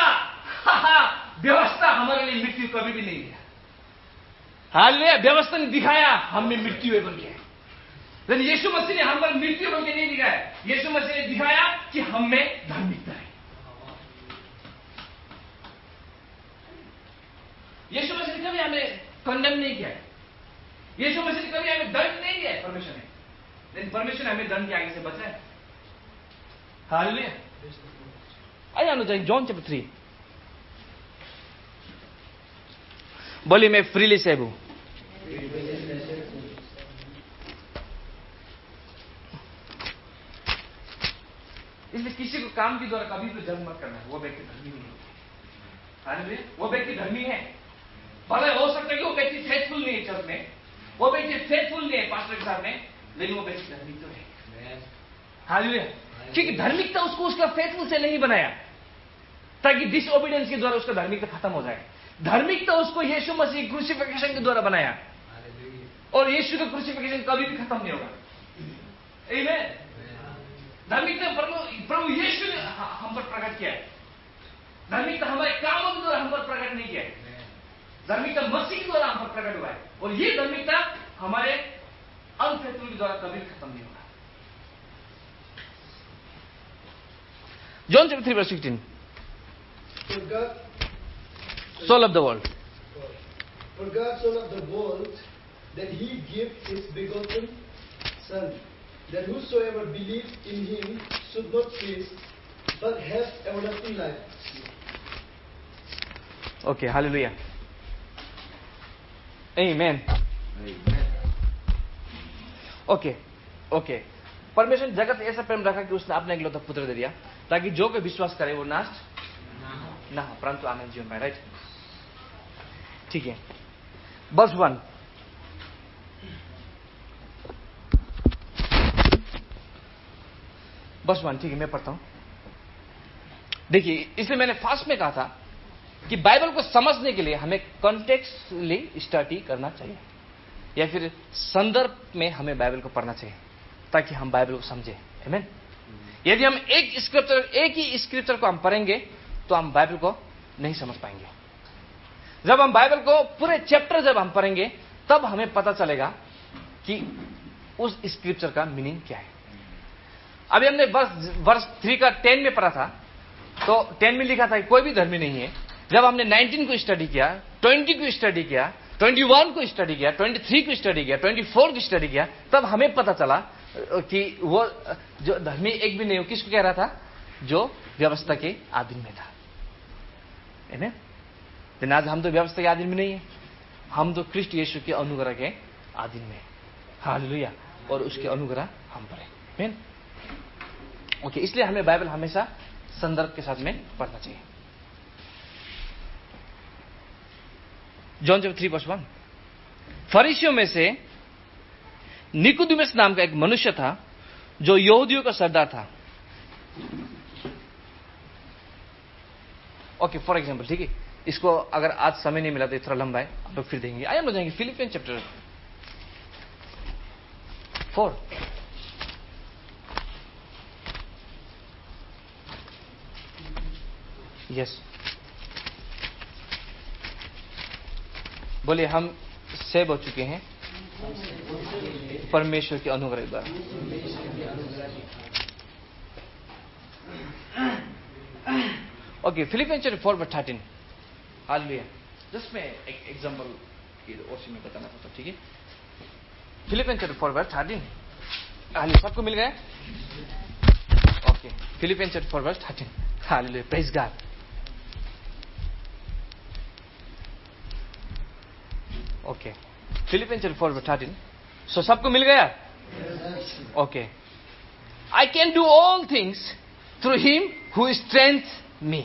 व्यवस्था हमारे लिए मृत्यु कभी भी नहीं दिया। हालेलुया। व्यवस्था ने दिखाया हम में मृत्यु है बन के, लेकिन यीशु मसीह ने हम पर मृत्यु बन के नहीं दिखाया। यीशु मसीह ने दिखाया कि हम में धार्मिकता है। यीशु मसीह ने कभी हमें कंडेम नहीं किया है, यीशु मसीह ने कभी हमें दंड नहीं दिया है परमेश्वर ने, लेकिन परमेश्वर ने हमें दंड के आगे से बचाया। हालेलुया। आइए हम जाएंगे जॉन चैप्टर 3। बोलिए मैं फ्रीली सेव हूं। इसलिए किसी को काम के द्वारा कभी भी जज मत करना है, वो व्यक्ति धर्मी नहीं है। हालेलुया। वो व्यक्ति धर्मी है, भले हो सकता है कि वो व्यक्ति फेथफुल नहीं है चर्च में, वो व्यक्ति फेथफुल नहीं है पास्टर के साथ में, लेकिन वो व्यक्ति धर्मी तो है। हालेलुया। क्योंकि धार्मिकता उसको उसका फेथफुल से नहीं बनाया ताकि डिसओबीडियंस के द्वारा उसका धार्मिकता खत्म हो जाए। धार्मिकता उसको यीशु मसीह क्रूसिफिकेशन के द्वारा बनाया, और यीशु का क्रूसिफिकेशन कभी भी खत्म नहीं होगा। आमीन। धार्मिकता प्रभु यीशु ने हम पर प्रकट किया है। धार्मिकता हमारे कामों के द्वारा हम पर प्रकट नहीं किया है, धार्मिकता मसीह के द्वारा हम पर प्रकट हुआ है, और ये धार्मिकता हमारे अनफेथफुल के द्वारा कभी खत्म नहीं होगा। John chapter 3 verse 16. For God, So loved the world. for God so loved the world that He gave His begotten Son, that whosoever believes in Him should not perish, but have everlasting life. Okay, hallelujah. Amen. Okay, okay. परमेश्वर ने जगत ऐसा प्रेम रखा कि उसने अपने इकलौता पुत्र दे दिया ताकि जो कोई विश्वास करे वो नाश ना हो परंतु आनंद जीवन पाए। राइट, ठीक है। वर्स 1। वर्स 1, ठीक है, मैं पढ़ता हूं। देखिए, इसलिए मैंने फास्ट में कहा था कि बाइबल को समझने के लिए हमें कॉन्टेक्स्टली स्टडी करना चाहिए, या फिर संदर्भ में हमें बाइबल को पढ़ना चाहिए ताकि हम बाइबल को समझे। आमीन। यदि हम एक ही स्क्रिप्चर को हम पढ़ेंगे तो हम बाइबल को नहीं समझ पाएंगे। जब हम बाइबल को पूरे चैप्टर जब हम पढ़ेंगे तब हमें पता चलेगा कि उस स्क्रिप्चर का मीनिंग क्या है। अभी हमने वर्ष 3 का 10 में पढ़ा था, तो 10 में लिखा था कि कोई भी धर्मी नहीं है। जब हमने 19 को स्टडी किया, 20 को स्टडी किया, 21 को स्टडी किया, 23 को स्टडी किया, 24 को स्टडी किया, तब हमें पता चला कि वो जो धर्मी एक भी नहीं हो, किसको कह रहा था? जो व्यवस्था के अधीन में था। लेकिन आज हम तो व्यवस्था के अधीन में नहीं है, हम तो क्रिस्ट यीशु के अनुग्रह के अधीन में। हालेलुया। और उसके अनुग्रह हम पर है। ओके, इसलिए हमें बाइबल हमेशा संदर्भ के साथ में पढ़ना चाहिए। John chapter 3:1। फरीसियों में से निकोदेमुस नाम का एक मनुष्य था जो यहूदियों का सरदार था। ओके, फॉर एग्जाम्पल, ठीक है, इसको अगर आज समय नहीं मिला तो थोड़ा लंबा है, आप लोग फिर देंगे। आइए हम लोग जाएंगे फिलिपियन चैप्टर 4। यस, बोलिए, हम सेव हो चुके हैं परमेश्वर के अनुग्रह द्वारा। Okay, Philippian chapter 4:13। Hallelujah. Just मैं एक एग्जांपल की ओर से मैं बताना चाहता हूं, ठीक है। Philippian chapter 4:13। हालेलुया, सबको मिल गया? Okay, Philippian chapter 4:13। Hallelujah, praise God. Okay, Philippian chapter 4:13। So सबको मिल गया? Okay. I can do all things through him who strengths me.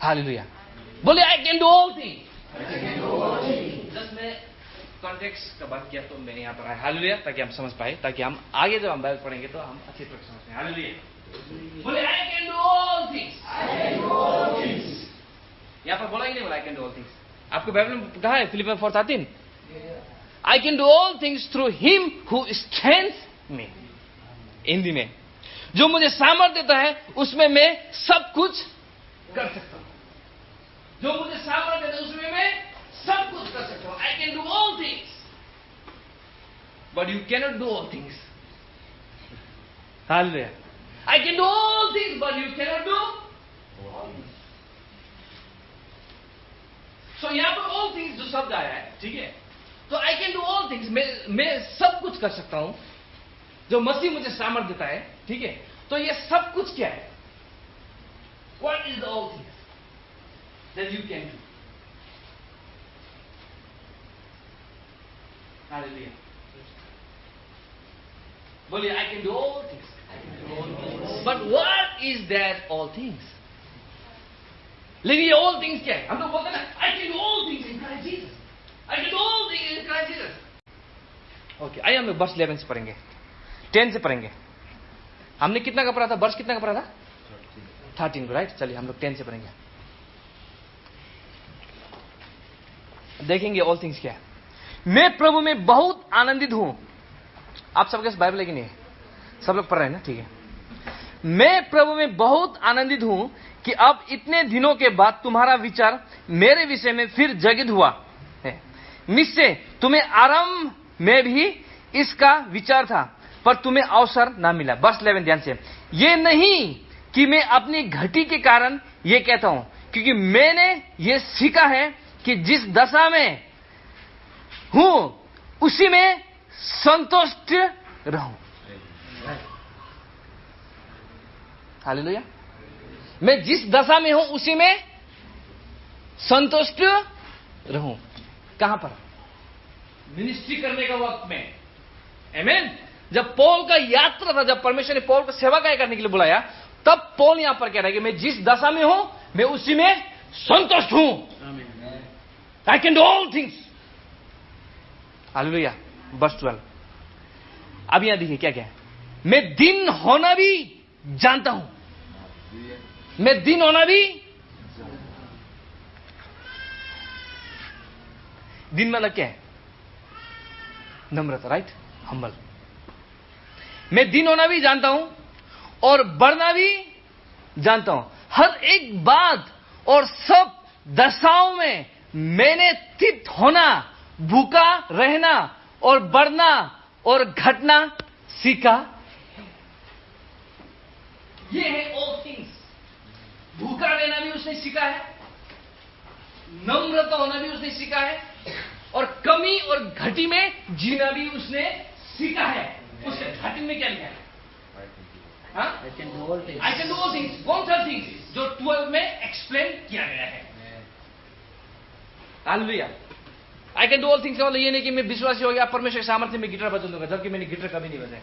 Hallelujah. बोले, I can do all things. Just मैं context का बात किया तो मैं यहां पर आया। हालेलुया, ताकि हम समझ पाए, ताकि हम आगे जब हम बाइबल पढ़ेंगे तो हम अच्छी तरह समझ पाए। हालेलुया। बोले, I can do all things. यहां पर बोला ही नहीं, बोला I can do all things. आपको बाइबल में कहा है Philippian 4:13, I can do all things through him who strengths me. Hindi में, जो मुझे सामर्थ्य देता है उसमें मैं सब कुछ कर सकता हूं। जो मुझे सामर्थ्य देता है उसमें मैं सब कुछ कर सकता हूं। I can do all things, but you cannot do all things. Hallelujah. I can do all things, but you cannot do all things. So यहां पर ऑल थिंग्स जो शब्द आया है, ठीक है, तो आई कैन डू ऑल थिंग्स, मैं सब कुछ कर सकता हूं जो मसीह मुझे सामर्थ्य देता है, ठीक है। तो ये सब कुछ क्या है? What is the all things that you can do? Hallelujah. बोलिए, I can do all things, but what is that all things? लेकिन ये ऑल थिंग्स क्या है? हम लोग बोलते हैं ना, आई can do all things in Christ Jesus, I can do all things in Christ Jesus. Okay, आइए हम लोग वर्ष 11 से पढ़ेंगे, 10 से पढ़ेंगे। हमने कितना का पढ़ा था? वर्ष कितना का पढ़ा था? 13 को, राइट। चलिए हम लोग 10 से पढ़ेंगे, देखेंगे ऑल थिंग्स क्या है। मैं प्रभु में बहुत आनंदित हूं। आप सबके पास बाइबल है कि नहीं है? सब लोग पढ़ रहे हैं ना, ठीक है। मैं प्रभु में बहुत आनंदित हूं कि अब इतने दिनों के बाद तुम्हारा विचार मेरे विषय में फिर जागृत हुआ है। निश्चय तुम्हें आरंभ में भी इसका विचार था, पर तुम्हें अवसर ना मिला। वर्ष 11 ध्यान से। ये नहीं कि मैं अपनी घटी के कारण ये कहता हूं, क्योंकि मैंने ये सीखा है कि जिस दशा में हूं उसी में संतुष्ट रहूं। हालेलुया। मैं जिस दशा में हूं उसी में संतुष्ट रहूं। कहां पर? मिनिस्ट्री करने का वक्त में। आमीन। जब पौल का यात्रा था, जब परमेश्वर ने पौल को सेवा करने के लिए बुलाया, तब पौल यहां पर कह रहा है कि मैं जिस दशा में हूं मैं उसी में संतुष्ट हूं। I can do all things. Hallelujah. Verse 12। अब यहां देखिए क्या क्या है। मैं दिन होना भी जानता हूं। मैं दिन होना भी, दिन मतलब क्या है? नम्रता, राइट? हम्बल। मैं दिन होना भी जानता हूं और बढ़ना भी जानता हूं। हर एक बात और सब दशाओं में मैंने तृप्त होना, भूखा रहना और बढ़ना और घटना सीखा। ये है ऑल थिंग्स। भूखा रहना भी उसने सीखा है, नम्रता होना भी उसने सीखा है, और कमी और घटी में जीना भी उसने सीखा है। उसके घटी में क्या लिखा है? आई कैन डू ऑल थिंग्स। कौन सा थिंग्स? जो 12 में एक्सप्लेन किया गया है। Hallelujah. I can do all things का मतलब ये नहीं कि मैं विश्वासी हो गया, परमेश्वर के सामर्थ्य में गिटार बजा दूंगा, जबकि मैंने गिटार कभी नहीं बजाया।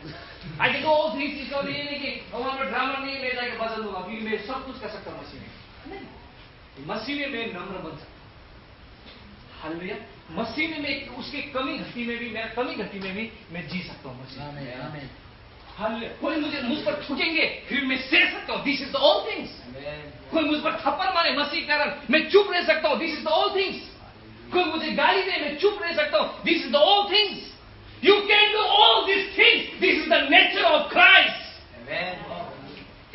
आई कैन डू ऑल थिंग्स इसका मतलब ये नहीं कि वहां पर ड्रामर नहीं, मैं जाकर बजा दूंगा, फिर मैं सब कुछ कर सकता हूं मसीह में। मसीह में मैं नम्र बन सकता हूं। हालेलुया। मसीह में मैं उसके कमी घटी में भी, मेरा कमी घटी में भी मैं जी सकता हूं मसीह में। हालेलुया। कोई मुझ पर छूटेंगे, फिर मैं सह सकता हूं। This is the all things. कोई मुझ पर थप्पड़ मारे मसीह के कारण, मैं चुप रह सकता हूं। This is the all things. कोई मुझे गाली दे, मैं चुप रह सकता हूं। This is the all things. You can do all this things. This is the nature of Christ.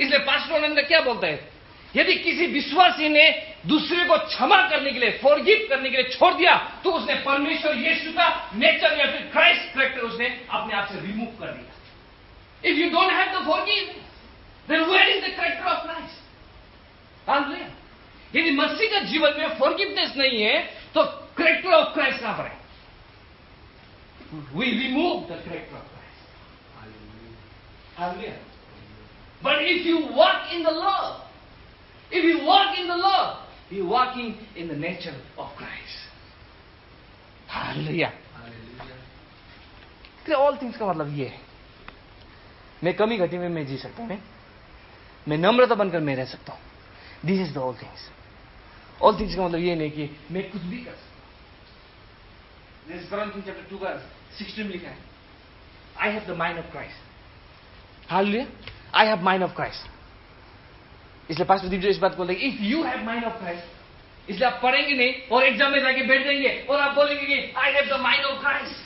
इसलिए पास्टर आनंद क्या बोलता है? यदि किसी विश्वासी ने दूसरे को क्षमा करने के लिए, फॉरगिव करने के लिए छोड़ दिया, तो उसने परमेश्वर यीशु का नेचर या फिर क्राइस्ट कैरेक्टर उसने अपने आप से रिमूव कर दिया। If you don't have the forgive, then where is the character of Christ? Hallelujah. यदि मसीह का जीवन में फॉरगिवनेस नहीं है, तो कैरेक्टर ऑफ क्राइस्ट कहां पर है? We remove the character of Christ. Hallelujah. But if you walk in the love, if you walk in the love, you're walking in the nature of Christ. Hallelujah. All things का मतलब ये है, मैं कमी घटी में मैं जी सकता हूं, मैं नम्रता बनकर मैं रह सकता हूं। This is the all things. All things का मतलब ये नहीं कि मैं कुछ भी कर सकता हूं। दिस Corinthians chapter 2 verse 16 में लिखा है, I have the mind of Christ. Hallelujah. I have mind of Christ. इसलिए पास्टर दीप जो इस बात बोलते हैं, if you have mind of Christ, इसलिए आप पढ़ेंगे नहीं और एग्जाम में जाके बैठ जाएंगे और आप बोलेंगे कि आई have the mind of Christ.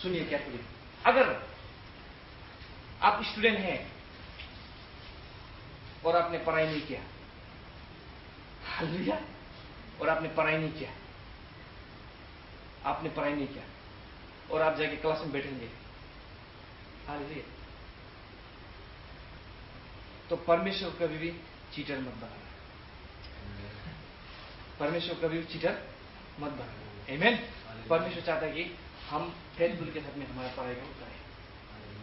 सुनिए क्या करिए, अगर आप स्टूडेंट हैं और आपने पढ़ाई नहीं किया, हालेलुया, और आपने पढ़ाई नहीं किया, आपने पढ़ाई नहीं किया और आप जाके क्लास में बैठेंगे, हालेलुया, तो परमेश्वर कभी भी चीटर मत बनाना। परमेश्वर कभी भी चीटर मत बनाना। आमीन। परमेश्वर चाहता है कि हम फेथफुल के साथ में हमारा पढ़ाई को करें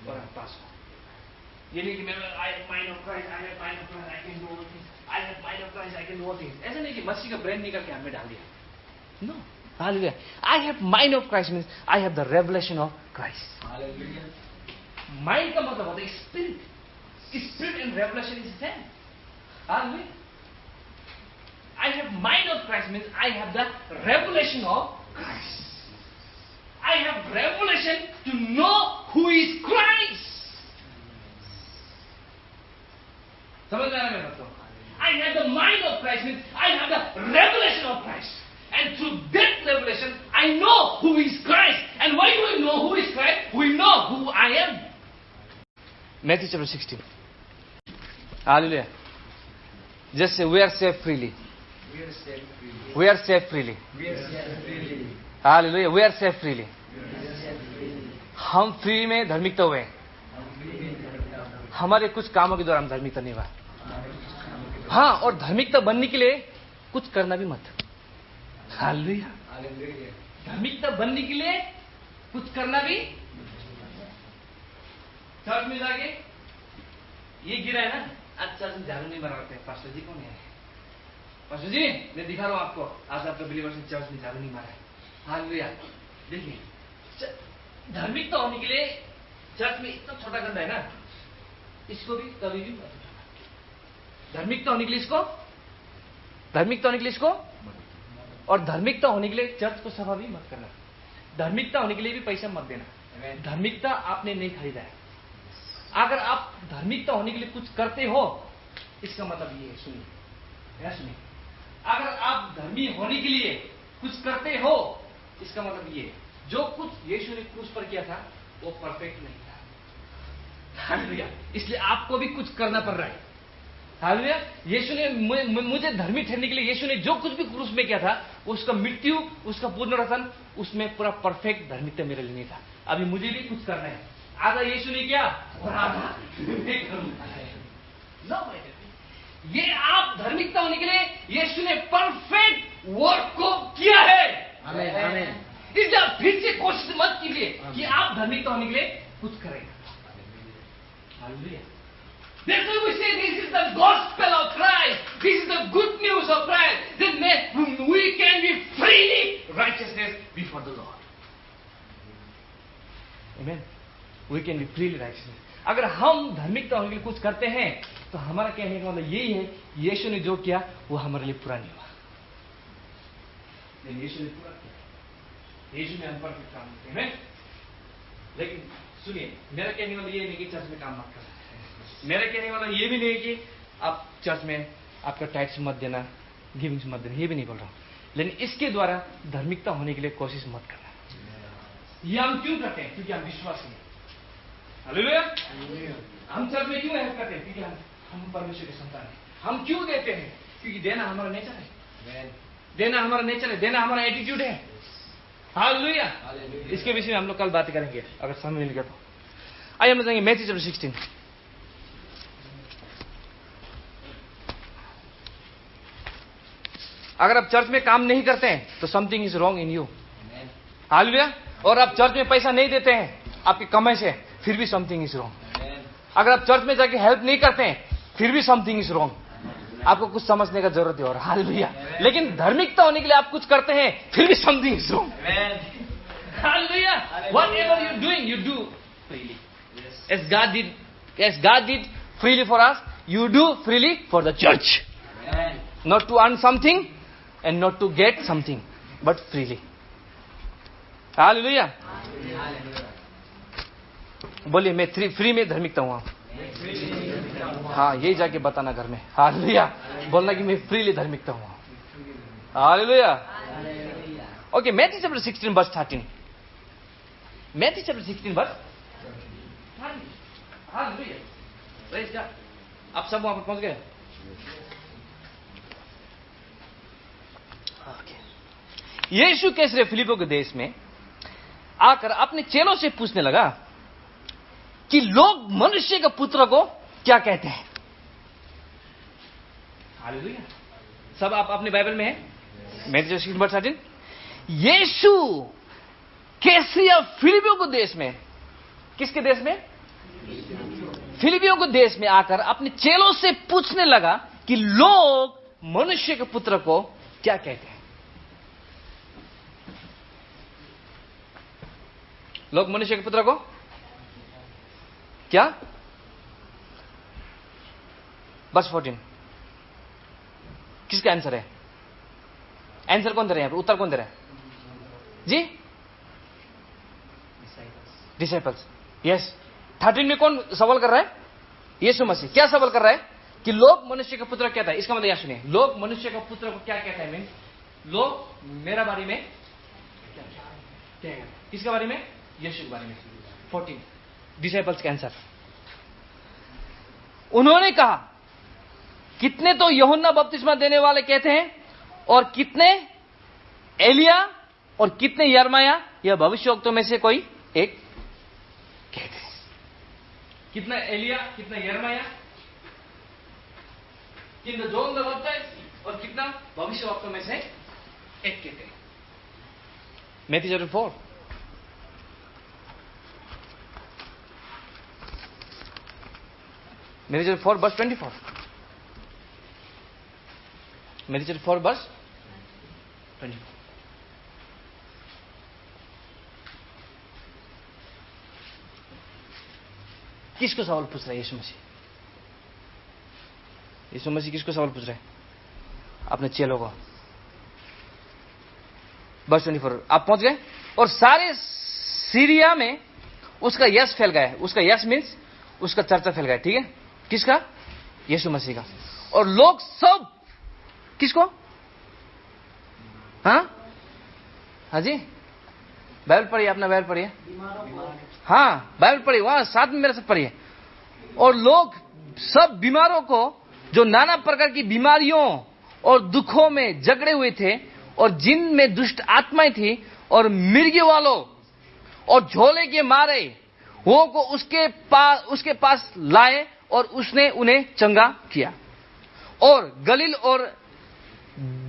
और हम पास हो। ये नहीं कि मैं आई have mind of Christ, I have mind of Christ, I can do all things, I have mind of Christ, I can do all things. ऐसा नहीं कि मसीह का ब्रेन निकल के हमें डाल दिया। No, hallelujah. I have mind of Christ means I have the revelation of Christ. Hallelujah. Mind का मतलब होता है spirit. Spirit and revelation is the same. Hallelujah. I have mind of Christ means I have the revelation of Christ. I have revelation to know who is Christ. समझ में आ रहा है मेरे को? I have the mind of Christ means I have the revelation of Christ. And through that revelation, I know who is Christ. And when we know who is Christ, we know who I am. Matthew chapter 16. Hallelujah. Just say, we are saved freely. We are saved freely. We are saved freely. We are saved freely. Hallelujah. We are saved freely. We are saved freely. हम free में धार्मिकता हुए, हमारे कुछ कामों के द्वारा हम धार्मिकता नहीं हुआ। हाँ, और धार्मिकता बनने के लिए कुछ करना भी मत। हालेलुया। धार्मिकता बनने के लिए कुछ करना भी। चर्च में जाके ये गिरा है ना, आज चर्च में झाड़ू नहीं मारते। पास्टर जी कौन है? पास्टर जी, मैं दिखा रहा हूं आपको, आज आपका बिलीवर्स ने चर्च में झाड़ू नहीं मारा है। हालेलुया। देखिए, धार्मिकता होने के लिए चर्च में इतना छोटा गड्ढा है ना, इसको भी कभी भी मत उठाना। धार्मिकता होने के लिए इसको, धार्मिकता होने के लिए इसको, और धार्मिकता होने के लिए चर्च को सफा भी मत करना। धार्मिकता होने के लिए भी पैसा मत देना। धार्मिकता आपने नहीं खरीदा है। अगर आप धार्मिकता होने के लिए कुछ करते हो, इसका मतलब ये है, सुनिए, सुनिए, अगर आप धर्मी होने के लिए कुछ करते हो, इसका मतलब ये जो कुछ यीशु ने क्रूस पर किया था वो परफेक्ट नहीं था। हालेलुया। इसलिए आपको भी कुछ करना पड़ रहा है। हालेलुया। यीशु ने मुझे धर्मी ठहरने के लिए यीशु ने जो कुछ भी क्रूस में किया था, उसका मृत्यु, उसका पुनरुत्थान, उसमें पूरा परफेक्ट धार्मिकता मेरे लिए नहीं था। अभी मुझे भी कुछ करना है। आधा यीशु ने किया और आधा मैं करूंगा। ये आप धार्मिकता होने के लिए यीशु ने परफेक्ट वर्क को किया है। आमीन, आमीन। इसलिए आप फिर से कोशिश मत कीजिए कि आप धार्मिकता होने के लिए कुछ करें। Hallelujah. That's why we say this is the gospel of Christ. This is the good news of Christ. That we can be freely righteousness before the Lord. Amen. We can be freely righteousness. अगर हम धार्मिकता होने के लिए कुछ करते हैं तो हमारा कहने का मतलब यही है, यीशु ने जो किया वो हमारे लिए पूरा नहीं हुआ। यीशु ने पूरा किया। यीशु ने हम पर काम किया है। लेकिन सुनिए, मेरा कहने वाला ये नहीं कि चर्च में काम मत करना। मेरा कहने वाला ये भी नहीं है कि आप चर्च में आपका टैक्स मत देना, गिविंग्स मत देना, ये भी नहीं बोल रहा हूं। लेकिन इसके द्वारा धार्मिकता होने के लिए कोशिश मत करना। ये हम क्यों करते हैं? क्योंकि हम विश्वासी हैं। हालेलुया। हम चर्च में क्यों हेल्प करते हैं? क्योंकि हम परमेश्वर के संतान हैं। हम क्यों देते हैं? क्योंकि देना हमारा नेचर है। देना हमारा नेचर है, देना हमारा एटीट्यूड है। हालेलुया। इसके विषय में हम लोग कल बात करेंगे अगर समय मिल गया तो। आइए हम जाएंगे मैथ्यू चैप्टर 16। अगर आप चर्च में काम नहीं करते हैं तो something is wrong in you. Hallelujah. और आप चर्च में पैसा नहीं देते हैं आपकी कमाई से, फिर भी समथिंग इज रॉन्ग। अगर आप चर्च में जाके हेल्प नहीं करते हैं फिर भी समथिंग इज रॉन्ग। आपको कुछ समझने का जरूरत है। और हालेलुया। लेकिन धार्मिकता होने के लिए आप कुछ करते हैं फिर भी something is wrong. Hallelujah. Whatever you doing you do freely as God did freely for us, you do freely for the church. Not to earn something and not to get something, but freely. Hallelujah. बोलिए मैं free में धार्मिकता हूँ। हाँ, यही जाके बताना घर में। हालेलुया। बोलना कि मैं फ्रीली धार्मिकता हूँ। Hallelujah. Okay, Matthew chapter 16 verse 13। Matthew chapter 16 verse 13। Hallelujah. Praise God. आप सब वहां पर पहुंच गए? यीशु कैसरिया फिलिप्पी के देश में आकर अपने चेलों से पूछने लगा कि लोग मनुष्य के पुत्र को क्या कहते हैं। हालेलुया। सब आप अपने बाइबल में है। मैथ्यू 16:13। यीशु कैसरिया फिलिप्पी के देश में, किसके देश में? फिलिप्पियों के देश में आकर अपने चेलों से पूछने लगा कि लोग मनुष्य के पुत्र को क्या कहते हैं। लोग मनुष्य के पुत्र को क्या? वर्स 14। किसका आंसर है? आंसर कौन दे रहा है? यहां पर उत्तर कौन दे रहा है जी? डिसाइपल्स। यस। 13 में कौन सवाल कर रहा है? यीशु मसीह। क्या सवाल कर रहा है? कि लोग मनुष्य का पुत्र कहता है। इसका मतलब यह सुनिए, लोग मनुष्य का पुत्र को क्या कहता है? मीन लोग मेरा बारे में क्या कहते हैं? किसके बारे में? यीशु के बारे में। 14 डिसाइपल्स का आंसर। उन्होंने कहा कितने तो यूहन्ना बपतिस्मा देने वाले कहते हैं, और कितने एलिया, और कितने यिर्मयाह या भविष्यवक्ताओं में से कोई एक कहते हैं। कितना एलिया, कितना यिर्मयाह, कितना जॉन द बैप्टिस्ट, और कितना भविष्यवक्ताओं में से एक कहते हैं। Matthew chapter 4। Matthew chapter 4 verse 24। Matthew chapter 4 verse 24। किसको सवाल पूछ रहा है यीशु मसीह? यीशु मसीह किसको सवाल पूछ रहे हैं? अपने चेलों को। वर्स 24 आप पहुंच गए। और सारे सीरिया में उसका यश फैल गया। उसका यश मीन्स उसका चर्चा फैल गया। ठीक है? किसका? यीशु मसीह का। और लोग सब किसको? हाँ, हाँ जी, बाइबल पढ़िए, अपना बाइबल पढ़िए। हाँ, बाइबल पढ़िए, वहां साथ में मेरे साथ पढ़िए। और लोग सब बीमारों को, जो नाना प्रकार की बीमारियों और दुखों में जकड़े हुए थे, और जिनमें दुष्ट आत्माएं थी, और मिर्गे वालों और झोले के मारे वो को उसके पास लाए, और उसने उन्हें चंगा किया। और गलील और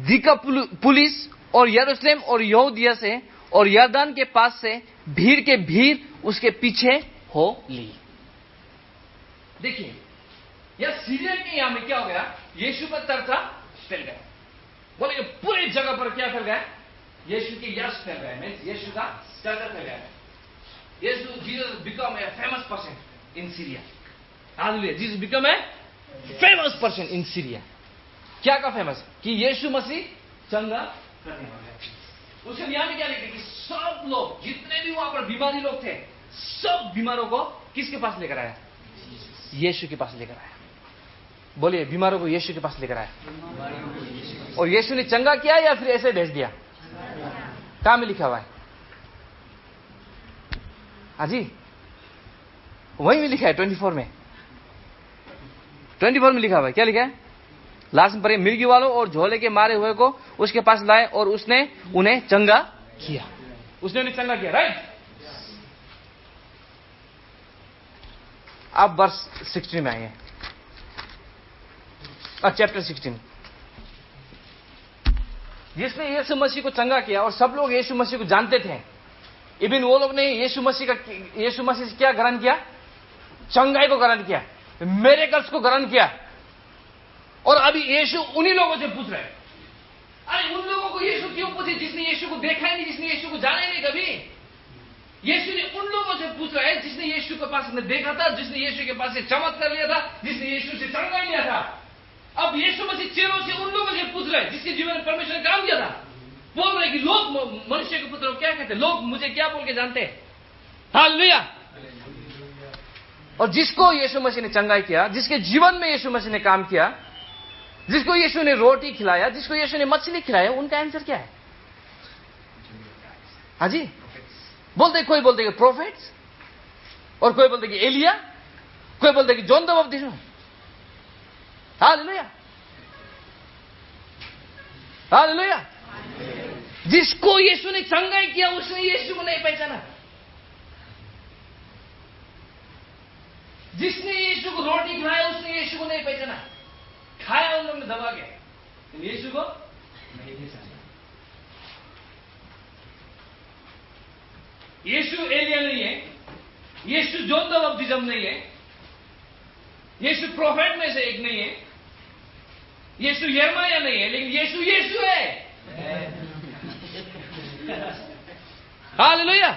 दिकापुलिस और यरूशलेम और यहूदिया से और यरदान के पास से भीड़ के भीड़ उसके पीछे हो ली। देखिए, यह सीरिया के यहां में क्या हो गया, यीशु का चर्चा फैल गया। बोले पूरे जगह पर क्या फैल गया, यीशु की यश फैल गया, मीन्स यीशु का चर्चा फैल गया। यीशु, Jesus become a famous person in Syria. Hallelujah, Jesus become a famous person in Syria. क्या का फेमस, कि यीशु मसीह चंगा करने वाला है। उसके यहां में क्या लिखा कि सब लोग, जितने भी वहां पर बीमारी लोग थे, सब बीमारों को किसके पास लेकर आया, यीशु के पास लेकर आया। बोलिए, बीमारों को यीशु के पास लेकर आया। और यीशु ने चंगा किया या फिर ऐसे भेज दिया? कहां में लिखा हुआ है? हाजी, वहीं में लिखा है 24 में। 24 में लिखा हुआ है। क्या लिखा है? लास्ट में पढ़िए, मिर्गी वालों और झोले के मारे हुए को उसके पास लाए, और उसने उन्हें चंगा किया। उसने उन्हें चंगा किया, राइट। आप वर्ष 16 में आएंगे, चैप्टर 16। जिसने यीशु मसीह को चंगा किया, और सब लोग यीशु मसीह को जानते थे। इवन वो लोग ने यीशु मसीह से क्या ग्रहण किया? चंगाई को ग्रहण किया, मिरेकल्स को ग्रहण किया। और अभी यीशु उन्हीं लोगों से पूछ रहे हैं। अरे उन लोगों को यीशु क्यों पूछे जिसने यीशु को देखा ही नहीं, जिसने यीशु को जाना ही नहीं कभी? यीशु ने उन लोगों से पूछ रहा है जिसने यीशु के पास में देखा था, जिसने यीशु के पास से चमत्कार लिया था, जिसने यीशु से चंगा लिया था। अब यीशु मसीह चेलों से उन लोगों से पूछ रहे हैं जिसके जीवन में परमेश्वर ने काम किया था। बोल रहे कि लोग मनुष्य के पुत्र को क्या कहते हैं, लोग मुझे क्या बोल के जानते हैं? हालेलुया। और जिसको यीशु मसीह ने चंगाई किया, जिसके जीवन में यीशु मसीह ने काम किया, जिसको यीशु ने रोटी खिलाया, जिसको यीशु ने मछली खिलाया, उनका आंसर क्या है? हाजी, बोलते, कोई बोलते कि प्रोफेट्स, और कोई बोलते कि एलिया, कोई बोलते कि जॉन द बपतिस्मा। Hallelujah, hallelujah. जिसको यीशु ने चंगाई किया, उसने यीशु को नहीं पहचाना। जिसने यीशु को रोटी खिलाया, उसने यीशु को नहीं पहचाना। खाया उन लोगों ने दबा के, यीशु को नहीं पहचाना। यीशु एलिया नहीं है, यीशु जॉन द बपतिस्मा नहीं है, यीशु प्रोफेट में से एक नहीं है, यीशु यिर्मयाह नहीं है, लेकिन यीशु यीशु है। हालेलुया।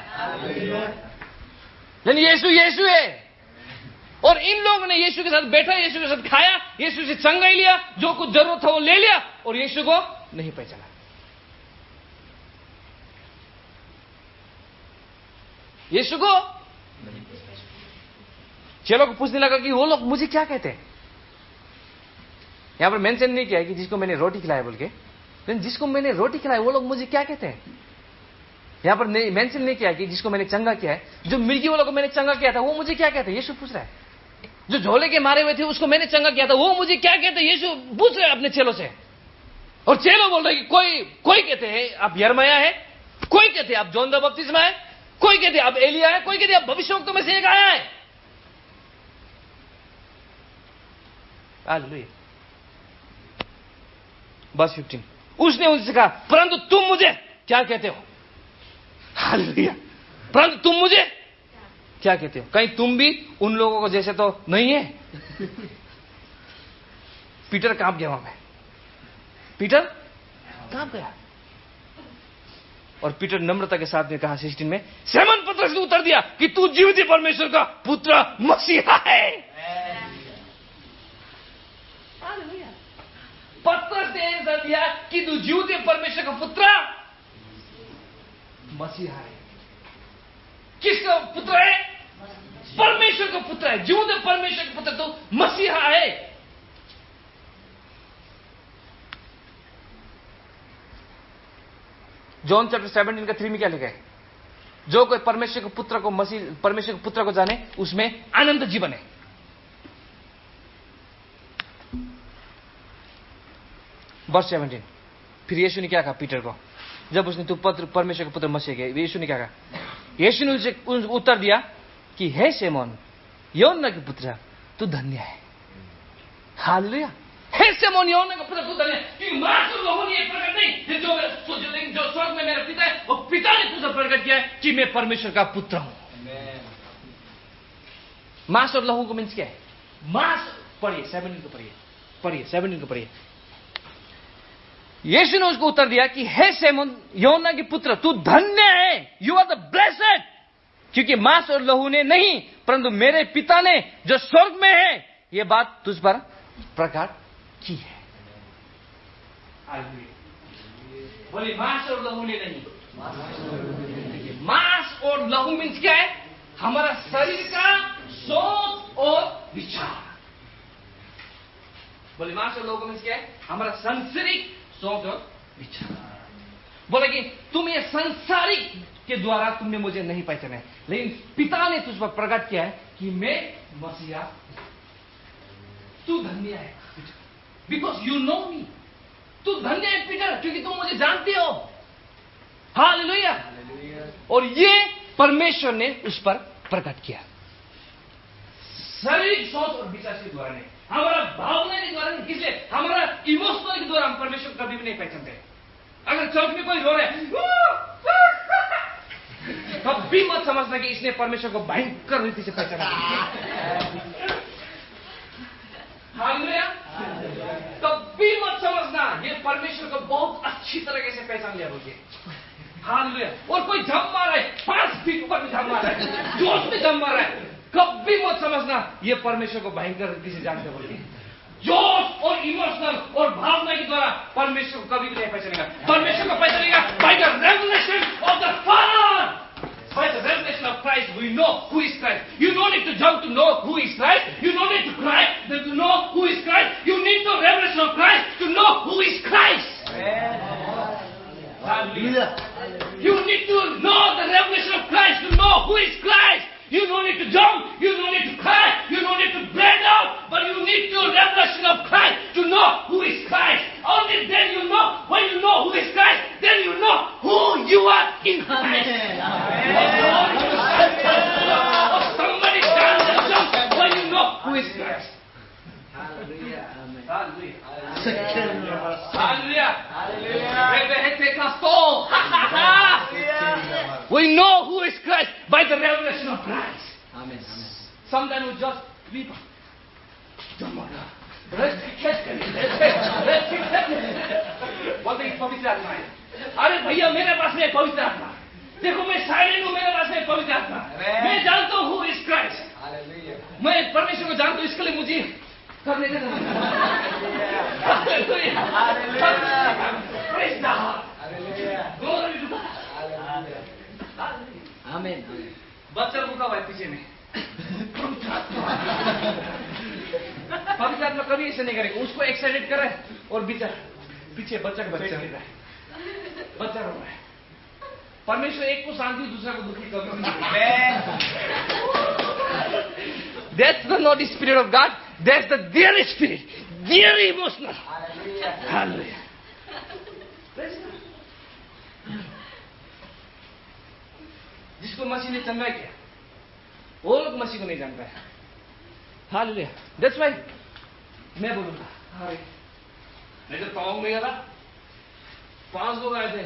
लेकिन यीशु यीशु है। और इन लोगों ने यीशु के साथ बैठा, यीशु के साथ खाया, यीशु से चंगाई लिया, जो कुछ जरूरत था वो ले लिया, और यीशु को नहीं पहचाना। यीशु को चेलों को पूछने लगा कि वो लोग मुझे क्या कहते हैं। यहां पर मेंशन नहीं किया कि जिसको मैंने रोटी खिलाया बोल के, लेकिन जिसको मैंने रोटी खिलाया वो लोग मुझे क्या कहते हैं। यहां पर मेंशन नहीं किया कि जिसको मैंने चंगा किया है, जो मिर्गी वालों को मैंने चंगा किया था वो मुझे क्या कहते हैं, यीशु पूछ रहा है। जो झोले के मारे हुए थे उसको मैंने चंगा किया था, वो मुझे क्या कहते हैं, यीशु पूछ रहे अपने चेलों से। और चेलों बोल रहे कि कोई कहते हैं आप यिर्मयाह है, कोई कहते हैं आप जॉन द बपतिस्मा है, कोई कहते हैं आप एलिया है, कोई कहते हैं आप भविष्यवक्ताओं में से एक आया है। हालेलुया। बस 15, उसने उनसे कहा, परंतु तुम मुझे क्या कहते हो? हालेलुया। परंतु तुम मुझे क्या कहते हो? कहीं तुम भी उन लोगों को जैसे तो नहीं है? पीटर कांप गया वहां पे, पीटर कांप गया। और पीटर नम्रता के साथ में कहा 16 में, सिमोन पतरस ने उत्तर दिया कि तू जीवित परमेश्वर का पुत्र मसीहा है। पतरस ने आंसर दिया कि तू जीवित परमेश्वर का पुत्र मसीहा है। किसका पुत्र है? परमेश्वर का पुत्र है, जीवित परमेश्वर का पुत्र तो मसीहा है। जॉन चैप्टर 17 का 3 में क्या लिखा है? जो कोई परमेश्वर के पुत्र को परमेश्वर के पुत्र को जाने उसमें आनंद जीवन है। वर्ष 17। फिर यीशु ने क्या कहा पीटर को, जब उसने तू परमेश्वर के पुत्र मसीह के, यीशु ने क्या कहा? यीशु ने उसे उत्तर दिया कि हे शैमोन योना के पुत्र तू धन्य है। हालेलुया। हे शैमोन योना के पुत्र तू धन्य है, कि मांस और लोगों ने ये प्रकट नहीं, जो स्वर्ग में मेरा पिता है, और पिता ने तुझे प्रकट किया है कि मैं परमेश्वर का पुत्र हूं। मांस और लहू को मीन्स क्या है? मांस पढ़िए 17 को पढ़िए 17 को पढ़िए। यीशु ने उसको उत्तर दिया कि हे शैमोन योना के पुत्र तू धन्य है, यू आर द ब्लेसेड, क्योंकि मांस और लहू ने नहीं परंतु मेरे पिता ने जो स्वर्ग में है ये बात तुझ पर प्रकट की है। बोले मांस और लहू ने नहीं। मांस और लहू मीन्स क्या है? हमारा शरीर का सोच और विचार। बोले मांस और लहू मीन्स क्या है? हमारा सांसारिक सोच और विचार। बोले कि तुम ये संसारिक के द्वारा तुमने मुझे नहीं पहचाना है, लेकिन पिता ने तुझ पर प्रकट किया है कि मैं मसीहा, तू धन्य है बिकॉज यू नो मी। तू धन्य है पीटर क्योंकि तुम मुझे जानते हो। हालेलुया। और ये परमेश्वर ने उस पर प्रकट किया शारीरिक सोच और विचार के द्वारा नहीं, हमारा भावना के द्वारा नहीं। इसलिए हमारा इमोशनल के द्वारा हम परमेश्वर कभी भी नहीं पहचानते। अगर चर्च में कोई रो रहा है कभी मत समझना कि इसने परमेश्वर को भयंकर रीति से पहचाना। हालेलुया। कभी मत समझना ये परमेश्वर को बहुत अच्छी तरीके से पहचान लिया बोलिए। हालेलुया। और कोई जम मार रहा है 5 फीट ऊपर में जम मार रहा है, जोश में जम मार रहा है, कभी मत समझना ये परमेश्वर को भयंकर रीति से जानते बोलिए। जोश और इमोशनल और भावना के द्वारा परमेश्वर को कभी भी नहीं पहचानेगा। परमेश्वर को पहचानेगा by the revelation of the father. By the revelation of Christ, we know who is Christ. You don't need to jump to know who is Christ. You don't need to cry to know who is Christ. You need the revelation of Christ to know who is Christ. Hallelujah. You need to know the revelation of Christ to know who is Christ. You don't need to jump. You don't need to cry. You don't need to break out. But you need the revelation of Christ to know who is Christ. Only then you know. When you know who is Christ, then you know who you are in Christ. Somebody stand and jump when you know who is Christ. Hallelujah. Hallelujah. We know who is Christ by the revelation of Christ. Amen. Sometimes we just weep. बोलते पवित्र आत्मा है। अरे भैया मेरे पास में पवित्र आत्मा, देखो मैं साइलेंट हूं, मेरे पास में पवित्र आत्मा, मैं जानता हूं हु इज क्राइस्ट, मैं परमेश्वर को जानता हूं, इसके लिए मुझे करने का बच्चा रुका हुआ है पीछे में। पवित्र आत्मा कभी ऐसे नहीं करेगा, उसको एक्साइटेड करे और पीछे बच्चा रो रहा है। परमेश्वर एक को शांति दूसरा को दुखी कर। That's the not the spirit of God. That's the dear spirit, dear emotional. Hallelujah. जिसको मसीह ने चंगा किया वो लोग मसीह को नहीं जानता है। हालेलुया। That's why मैं बोलूंगा, मैं जब पाँव में गया था 5 लोग आए थे,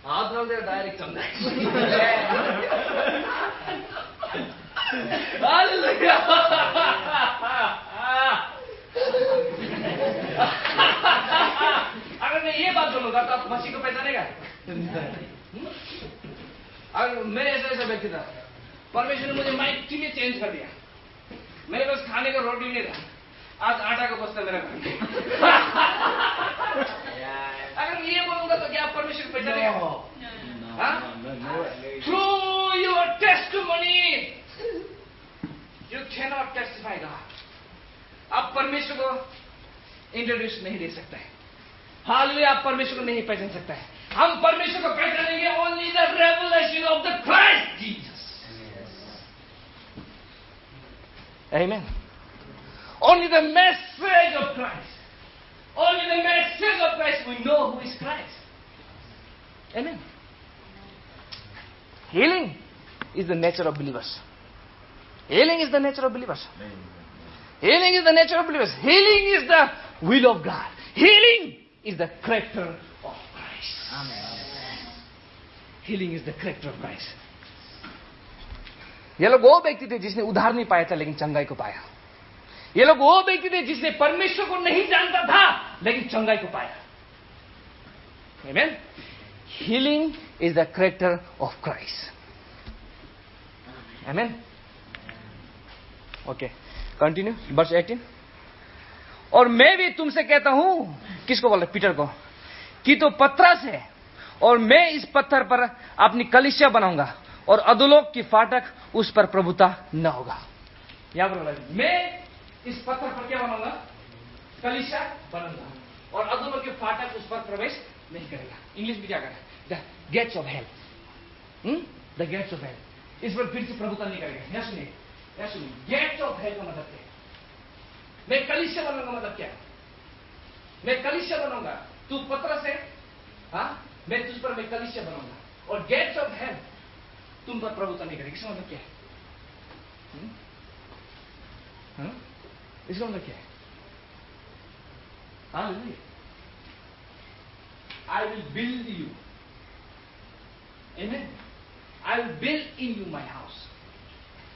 हाथ रख दिया डायरेक्ट चंगा। हालेलुया। अगर मैं ये बात बोलूंगा तो आप मसीह को पहचानेगा। अगर मैं ऐसा व्यक्ति था, परमेश्वर ने मुझे माइटी में चेंज कर दिया, मेरे पास खाने का रोटी नहीं था, आज आटा का बस्ता मेरा घर। अगर मैं ये बोलूंगा तो क्या आप परमेश्वर को पहचानेगा? Through your testimony you can not testify God. आप परमेश्वर को इंट्रोड्यूस नहीं दे सकता है। हालेलुया। आप परमेश्वर को नहीं पहचान सकता है। हम परमेश्वर को पहचानेंगे only the revelation of the Christ Jesus. Amen. Only the message of Christ, only the message of Christ we know who is Christ. Amen. Healing is the nature of believers. Healing is the nature of believers. Healing is the nature of believers. Healing is the will of God. Healing is the character of Christ. Amen. Healing is the character of Christ. ये लोग वो व्यक्ति थे जिसने उद्धार नहीं पाया था लेकिन चंगाई को पाया। ये लोग वो व्यक्ति थे जिसने परमेश्वर को नहीं जानता था लेकिन चंगाई को पाया। Amen. Healing is the character of Christ. Amen. Okay. Continue. Verse 18. और मैं भी तुमसे कहता हूं, किसको बोल रहे? पीटर को, कि तो पत्थरस है और मैं इस पत्थर पर अपनी कलीसिया बनाऊंगा और अधोलोक की फाटक उस पर प्रभुता न होगा। यहां पर बोला मैं इस पत्थर पर क्या बनाऊंगा? कलीसिया बनाऊंगा और अधोलोक की फाटक उस पर प्रवेश नहीं करेगा। इंग्लिश में क्या करें? The gates of hell, the gates of hell, इस पर फिर से प्रभुता नहीं करेगा। यह सुनिए, यह सुनिए, गेट्स ऑफ हेल का मतलब क्या है? मैं कलीसिया बनाऊंगा मतलब क्या है? मैं कलीसिया बनाऊंगा, तू पत्थर से, मैं तुझ पर मैं कलीसिया बनाऊंगा और गेट्स ऑफ हेल तुम पर प्रभुता नहीं करेगा। इसका मतलब क्या है? इसका मतलब क्या है? I will build you. Amen. I will build in you my house.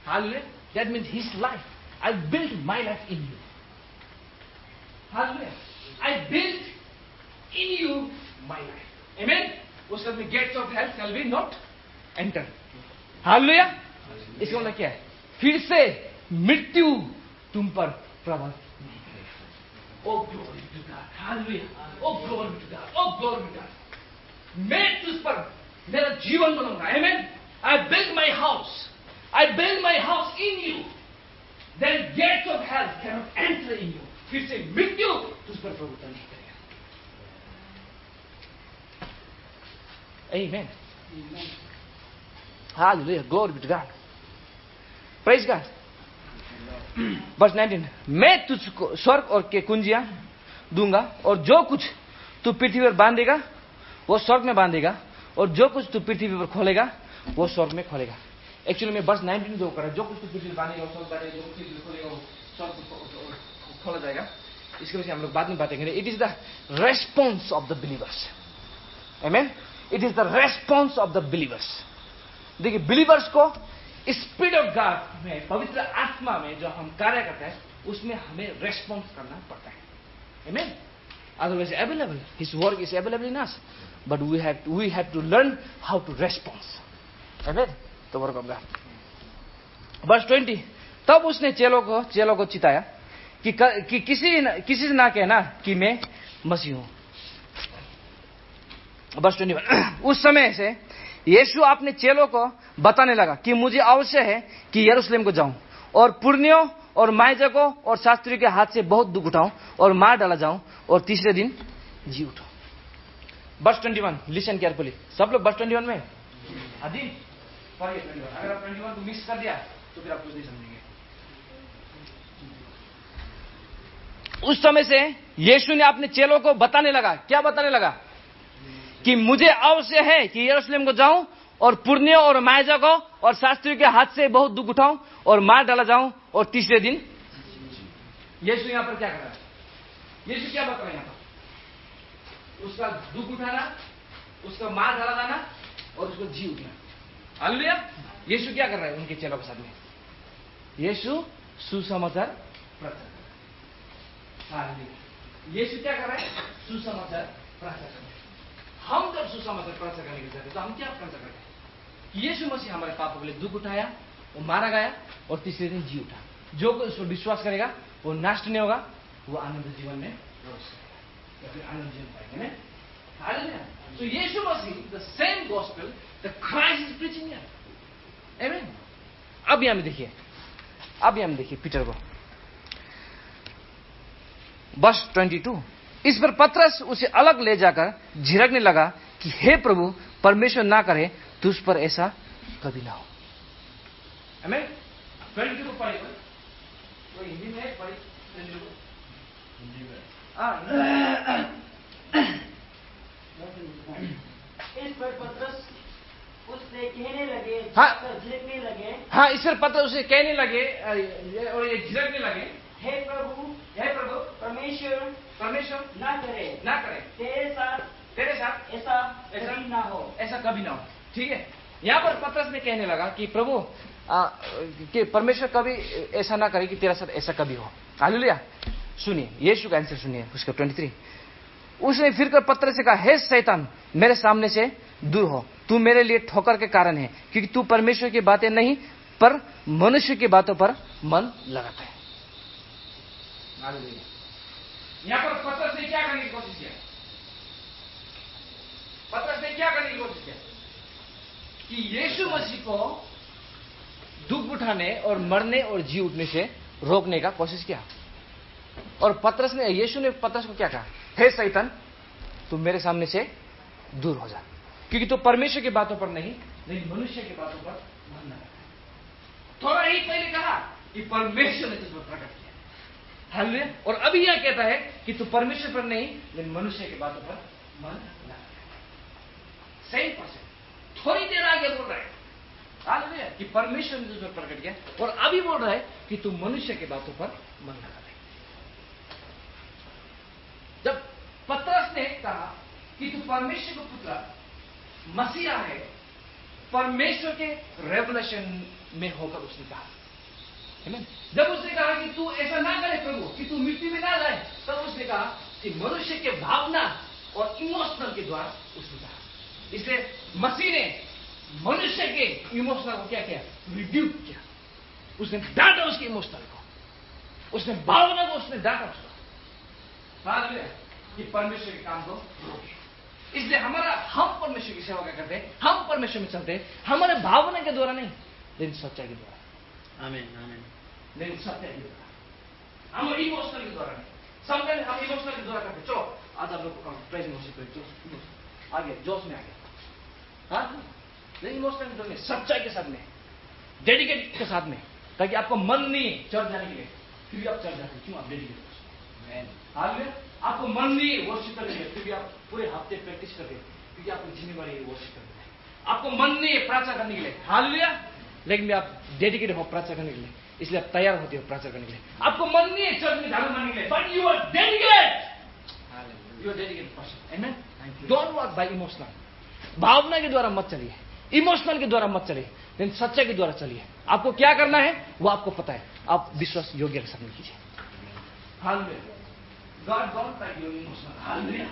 Hallelujah. That means his life. I built my life in you. Hallelujah. I built in you my life. Amen. उसका में gates of hell shall be not enter. Hallelujah. इसका मतलब क्या है? फिर से मृत्यु तुम पर प्रबल नहीं करेगा। Oh glory to God. Hallelujah. Oh glory to God. Oh glory to God. मैं तुझ पर मेरा जीवन बनाऊंगा। Amen. I build my house. I build my house in you. Then gates of hell cannot enter in you. फिर से मृत्यु तुझ पर प्रभुता नहीं करेगा। Amen. Hallelujah. Glory to God. Praise God. Verse 19. मैं तुझको स्वर्ग और के कुंजियां दूंगा और जो कुछ तू पृथ्वी पर बांधेगा वो स्वर्ग में बांधेगा और जो कुछ तू पृथ्वी पर खोलेगा वो स्वर्ग में खोलेगा। एक्चुअली में वर्स 19 जो कर जो कुछ तू पृथ्वी पर बांधेगा वो स्वर्ग बांधेगा, जो कुछ पृथ्वी पर खोलेगा वो स्वर्ग खोला जाएगा। इसके वजह से हम लोग बाद में बातें करेंगे। It is the response of the believers. Amen. It is the response of the believers. देखिए बिलीवर्स को स्पिरिट ऑफ गॉड में, पवित्र आत्मा में जो हम कार्य करते हैं उसमें हमें रेस्पॉन्स करना पड़ता है। Amen. Otherwise available, his work is available in us, but we have to learn how to respond. Amen. The work of God. Verse 20. तब उसने चेलों को चिताया कि किसी से ना कहना कि मैं मसीह हूं। Verse 21. उस समय से यीशु अपने चेलों को बताने लगा कि मुझे आवश्यक है कि यरूशलेम को जाऊं और पुरनियों और याजकों और शास्त्रियों के हाथ से बहुत दुख उठाऊं और मार डाला जाऊं और तीसरे दिन जी उठाऊं। Verse 21, listen carefully. सब लोग वर्स 21 में अभी पढ़िए 21। अगर आप 21 को मिस कर दिया तो फिर आप कुछ नहीं समझेंगे। उस समय से यीशु ने अपने चेलों को बताने लगा, क्या बताने लगा? कि मुझे आवश्यक है कि यरूशलेम को जाऊं और पुरनियों और याजकों और शास्त्रियों के हाथ से बहुत दुख उठाऊं और मार डाला जाऊं और तीसरे दिन। यीशु यहां पर क्या कर रहा है? यीशु क्या बता रहा है यहां पर? उसका दुख उठाना, उसका मार डाला जाना और उसको जी उठना। हालेलुया। यीशु क्या कर रहा है उनके चेलों के साथ में? यीशु सुसमाचार प्रचार कर रहा है। हालेलुया। यीशु क्या कर रहा है? सुसमाचार प्रचार कर रहा है। हम जब सुसमाचार प्रचार करने के चाहते तो हम क्या प्रचार करते हैं? यीशु मसीह हमारे पापों के लिए दुख उठाया, वो मारा गया और तीसरे दिन जी उठा। जो कोई उस पर विश्वास करेगा वो नष्ट नहीं होगा, वो आनंद जीवन में प्रवेश करेगा, फिर आनंद जीवन पाएंगे। हालेलुया। सो यीशु मसीह the same gospel the Christ is preaching here. Amen. अब यहां में देखिए पीटर को। वर्स 22। इस पर पतरस उसे अलग ले जाकर झिड़कने लगा कि हे प्रभु, परमेश्वर ना करे तुझ पर ऐसा कभी ना हो। हमें 22 को पढ़े तो हिंदी में पढ़ी इस पर पतरस उससे कहने लगे, झिड़कने लगे। हाँ, इस पर पतरस उसे कहने लगे और ये झिड़कने लगे, हे प्रभु, परमेश्वर ना करे तेरे साथ ऐसा कभी ना हो। ठीक है। यहाँ पर पतरस ने कहने लगा कि प्रभु कि परमेश्वर कभी ऐसा ना करे कि तेरा साथ ऐसा कभी हो। हालेलुया। सुनिए यीशु का आंसर सुनिए, उसका 23। उसने फिर कर पतरस से कहा, हे शैतान, मेरे सामने से दूर हो, तू मेरे लिए ठोकर के कारण है, क्योंकि तू परमेश्वर की बातें नहीं पर मनुष्य की बातों पर मन लगाता है। यहाँ पर पतरस ने क्या करने की कोशिश किया? कि यीशु मसीह को दुख उठाने और मरने और जी उठने से रोकने का कोशिश किया। और यीशु ने पतरस को क्या कहा? हे शैतान, तू मेरे सामने से दूर हो जा, क्योंकि तू परमेश्वर की बातों पर नहीं लेकिन मनुष्य की बातों पर मन लगाता है। थोड़ा ही पहले कहा कि परमेश्वर ने तुझ पर प्रकट किया। हालेलुया। और अभी यह कहता है कि तू परमेश्वर पर नहीं लेकिन मनुष्य की बातों पर मन लगाता है। सेम पर्सन थोड़ी देर आगे बोल रहा है हालेलुया कि परमेश्वर ने तुझ पर प्रकट किया, और अभी बोल रहा है कि तू मनुष्य की बातों पर मन लगा दे। जब पतरस ने कहा कि तू परमेश्वर का पुत्र मसीहा है, परमेश्वर के रेवलेशन में होकर उसने कहा। जब उसने कहा कि तू ऐसा ना करे प्रभु, कि तू मिट्टी में ना जाए, तब उसने कहा कि मनुष्य के भावना और इमोशनल के द्वारा उसने कहा। इसलिए मसीह ने मनुष्य के इमोशनल को क्या किया? रिड्यूस किया। उसने डांटा उसके इमोशनल को, उसने भावना को उसने डांटा उसको। हालेलुया कि परमेश्वर के काम को रोके। इसलिए हम परमेश्वर की सेवा क्या करते हैं? हम परमेश्वर में चलते हैं, हमारे भावना के द्वारा नहीं लेकिन सच्चाई के द्वारा। आमीन। लेकिन सत्य के द्वारा, हम इमोशनल के द्वारा नहीं। समटाइम हम इमोशनल के द्वारा करते। चलो आज आप लोग प्रेजेंट वर्शिप आगे जोश में आगे, हाँ, लेकिन इमोशनल के द्वारा, सच्चाई के साथ में, डेडिकेट के साथ में, ताकि आपको मन नहीं है चर्च जाने के लिए, फिर भी आप चर्च जाते हैं। क्यों? आप डेडिकेट हो। हालेलुया। आपको मन नहीं है वर्शिप करने के लिए, फिर भी आप पूरे हफ्ते प्रैक्टिस करते हैं, क्योंकि आपको जिम्मेवारी है वर्शिप करने की। आपको मन नहीं है प्रार्थना करने के लिए, हालेलुया, लेकिन भी आप डेडिकेट हो प्रार्थना करने के लिए, इसलिए आप तैयार होते हो प्रार्थना करने के लिए। आपको मन नहीं है चर्च में झाड़ू मारने के लिए, but you are dedicate. You are dedicated person. Amen. Don't walk by emotional. भावना के द्वारा मत चलिए, इमोशनल के द्वारा मत चलिए, लेकिन सच्चाई के द्वारा चलिए। आपको क्या करना है वो आपको पता है, आप विश्वास योग्य के साथ कीजिए। Hallelujah. God don't like your emotional. Hallelujah.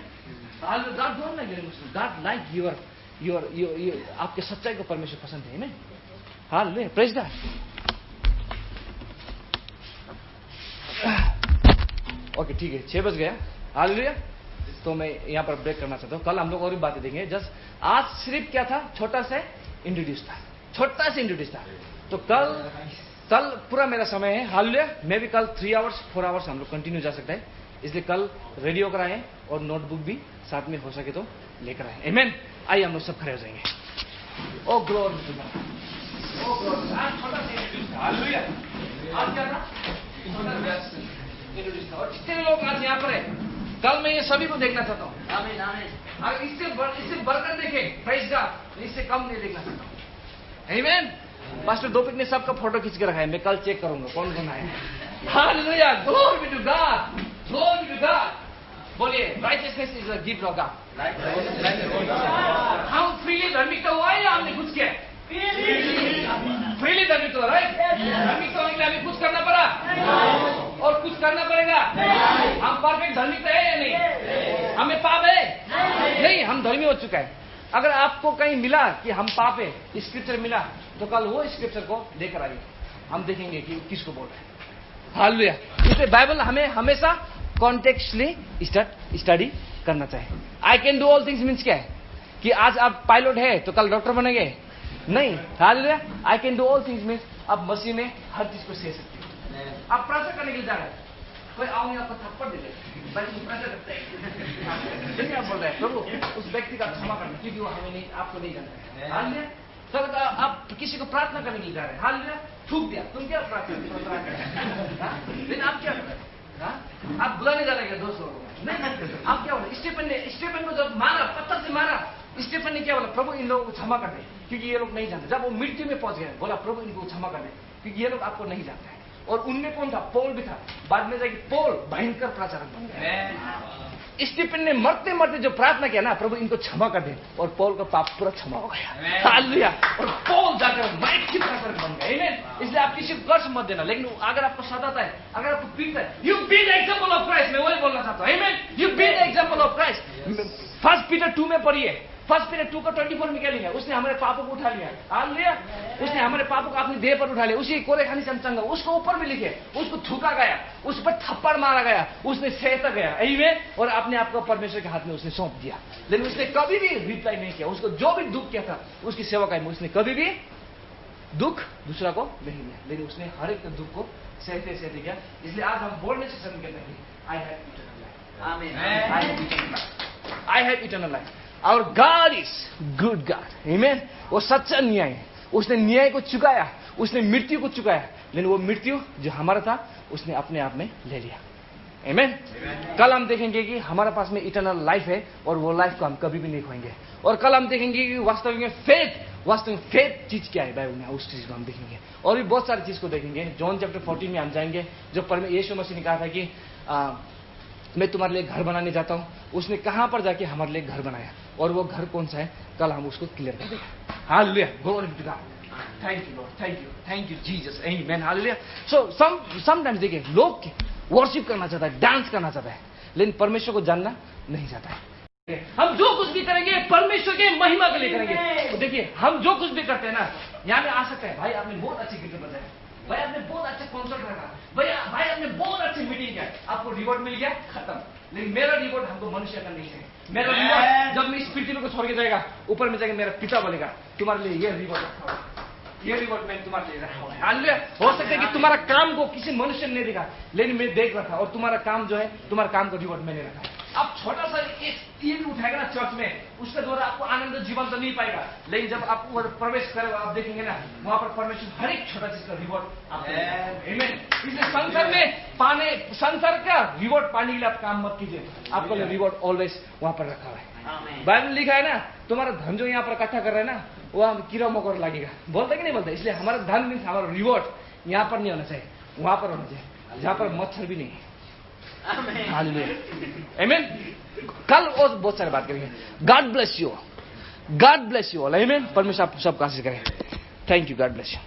God don't like your emotional. God like your आपके सच्चाई को परमेश्वर पसंद है। आमीन। हालेलुया। Praise God. ओके, ठीक है, 6 बज गया। हालेलुया। तो मैं यहाँ पर ब्रेक करना चाहता हूँ। कल हम लोग और भी बातें देंगे। जस्ट आज सिर्फ क्या था, छोटा सा इंट्रोड्यूस था। तो कल पूरा मेरा समय है। हालेलुया। मैं भी कल 3 आवर्स 4 आवर्स हम लोग कंटिन्यू जा सकता है, इसलिए कल रेडियो कराएं और नोटबुक भी साथ में हो सके तो लेकर आए। आमीन। आइए हम लोग सब खड़े हो जाएंगे। Oh glory to God. Oh glory. आज छोटा सा इंट्रोड्यूस था। हालेलुया। आज क्या था? इंट्रोड्यूस था। और जितने लोग आज यहाँ पर है, कल मैं ये सभी को देखना चाहता हूँ। आमीन। अगर इससे बढ़कर देखे, प्रेज गॉड, इससे कम नहीं देखना चाहता हूँ। आमीन। पास्टर दोपिक ने सबका फोटो खींच के रखा है, मैं कल चेक करूंगा कौन कौन आया। Hallelujah. Glory to God. Glory to God. बोलिए, righteousness is a gift of God. हम फ्रीली धार्मिक तो हुआ या हमने कुछ किया? फ्रीली धार्मिक तो, राइट? धार्मिक होने के लिए हमें कुछ करना पड़ा और कुछ करना पड़ेगा। हम परफेक्ट धार्मिक है या नहीं? हमें पाप है नहीं, हम धर्मी हो चुका है। अगर आपको कहीं मिला कि हम पाप है, स्क्रिप्चर मिला, तो कल वो स्क्रिप्चर को लेकर आइए, हम देखेंगे कि किसको बोल रहे हैं। हालेलुया। इसलिए बाइबल हमें हमेशा कॉन्टेक्स्टली स्टडी करना चाहिए। आई can do all things means क्या है? कि आज आप पायलट है तो कल डॉक्टर बनेंगे? नहीं। Hallelujah. I can do all things means आप मसीह में हर चीज को सीख सकते हैं। आप प्रार्थना करने के लिए जा रहे हैं, कोई आओगे आपको थप्पड़ दे दे, लेकिन आप बोल रहे हैं प्रभु उस व्यक्ति का क्षमा करना, क्योंकि वो हमें नहीं, आपको नहीं जानता है। हालेलुया। तो आप किसी को प्रार्थना करने के लिए जा रहे हैं, हालेलुया, थूक दिया, तुम क्या प्रार्थना लेकिन आप क्या कर रहे हैं? आप बुलाने जा रहे हैं दोस्तों को, नहीं, आप क्या बोले? स्टीफन को जब मारा, पत्थर से मारा, स्टीफन ने क्या बोला? प्रभु इन लोगों को क्षमा कर दे, क्योंकि ये लोग नहीं जानते। जब वो मृत्यु में पहुंच गए, बोला प्रभु इनको क्षमा कर दे, क्योंकि ये लोग आपको नहीं जानते हैं। और उनमें कौन था? पौल भी था। बाद में जाके पौल भयंकर प्रचारक बन गया। स्टीफन ने मरते मरते जो प्रार्थना किया ना, प्रभु इनको क्षमा कर दे, और पौल का पाप पूरा क्षमा हो गया। हालेलुया। और पौल जाकर माइटी प्रचारक बन गया। आमीन। इसलिए आप किसी को कर्ज मत देना, लेकिन अगर आपको सताता है, अगर आपको पीटता है, you be the example of Christ. मैं वही बोलना चाहता हूं। आमीन। You be the example of Christ. 1 Peter 2 में पढ़िए। 1 पीटर 2 का 24 में क्या लिखा है? उसने हमारे पापों को उठा लिया। हालेलुया। उसने हमारे पापों को अपनी देह पर उठा लिया। उसी कोरे खानी चंगा, उसको ऊपर में लिखे, उसको थूका गया, उस पर थप्पड़ मारा गया, उसने सहता गया, आमीन। और अपने आप को परमेश्वर के हाथ में उसने सौंप दिया। लेकिन उसने कभी भी रिप्लाई नहीं किया। उसको जो भी दुख किया था उसकी सेवकाई में, उसने कभी भी दुख दूसरा को नहीं लिया, लेकिन उसने हर एक दुख को सहते सहते किया। इसलिए आज हम बोलने से समझ कहते हैं, आई have eternal life. Amen. I have eternal life. I have eternal life. Our God is good God. Amen. वो सच्चा न्याय है। उसने न्याय को चुकाया, उसने मृत्यु को चुकाया, लेकिन वो मृत्यु जो हमारा था उसने अपने आप में ले लिया। Amen. कल हम देखेंगे कि हमारे पास में इटर्नल लाइफ है, और वो लाइफ को हम कभी भी नहीं खोएंगे। और कल हम देखेंगे कि वास्तविक फेथ चीज क्या है बाइबल में, उस चीज को हम देखेंगे। और भी बहुत सारी चीज को देखेंगे। जॉन चैप्टर 14 में हम जाएंगे, जो यीशु मसीह ने कहा था कि मैं तुम्हारे लिए घर बनाने जाता हूं। उसने कहां पर जाके हमारे लिए घर बनाया, और वो घर कौन सा है, कल हम उसको क्लियर कर देंगे। Hallelujah. Glory to God. Thank you Lord, thank you Jesus. Amen. Hallelujah. So sometimes देखिए, लोग वर्शिप करना चाहता है, डांस करना चाहता है, लेकिन परमेश्वर को जानना नहीं चाहता है। हम जो कुछ भी करेंगे परमेश्वर के महिमा के लिए करेंगे। तो देखिए, हम जो कुछ भी करते हैं ना, यहाँ पे आ सकते हैं, भाई आपने बहुत अच्छी गिटार बजाया, भाई आपने बहुत अच्छा कॉन्सर्ट रखा, भाई आपने बहुत अच्छी मीटिंग किया, आपको रिवॉर्ड मिल गया, खत्म। लेकिन मेरा रिवॉर्ड हमको मनुष्य का नहीं है। मेरा रिवॉर्ड जब मैं इस पृथ्वी को छोड़ के जाएगा, ऊपर में जाके मेरा पिता बोलेगा तुम्हारे लिए ये रिवॉर्ड रखा हुआ, ये रिवॉर्ड मैंने तुम्हारे लिए रखा हुआ है। हालेलुया। हो सकता है कि तुम्हारा काम को किसी मनुष्य ने नहीं देखा, लेकिन मैं देख रखा, और तुम्हारा काम जो है, तुम्हारा काम को रिवॉर्ड मैंने रखा है। आप छोटा सा एक तीर उठाएगा ना चर्च में, उसके द्वारा आपको आनंद जीवन तो नहीं पाएगा, लेकिन जब आप प्रवेश करेगा, आप देखेंगे ना, वहां पर परमेश्वर हर एक छोटा चीज का रिवॉर्ड आपको। आमीन। इसलिए संसार का रिवॉर्ड पाने के लिए आप काम मत कीजिए, आपको रिवॉर्ड ऑलवेज वहां पर रखा हुआ है। बाइबल लिखा है ना, तुम्हारा धन जो यहाँ पर इकट्ठा कर रहे हैं ना, वो कीड़ा मकोड़ा लगेगा। बोलता कि नहीं बोलता? इसलिए हमारा धन मीन्स हमारा रिवॉर्ड यहाँ पर नहीं होना चाहिए, वहां पर होना चाहिए, जहां पर मच्छर भी नहीं है। हालेलुया। आमीन। कल और बहुत सारी बात करेंगे। God bless you all. आमीन। परमेश्वर आप सबका आशीष करें। Thank you. God bless you.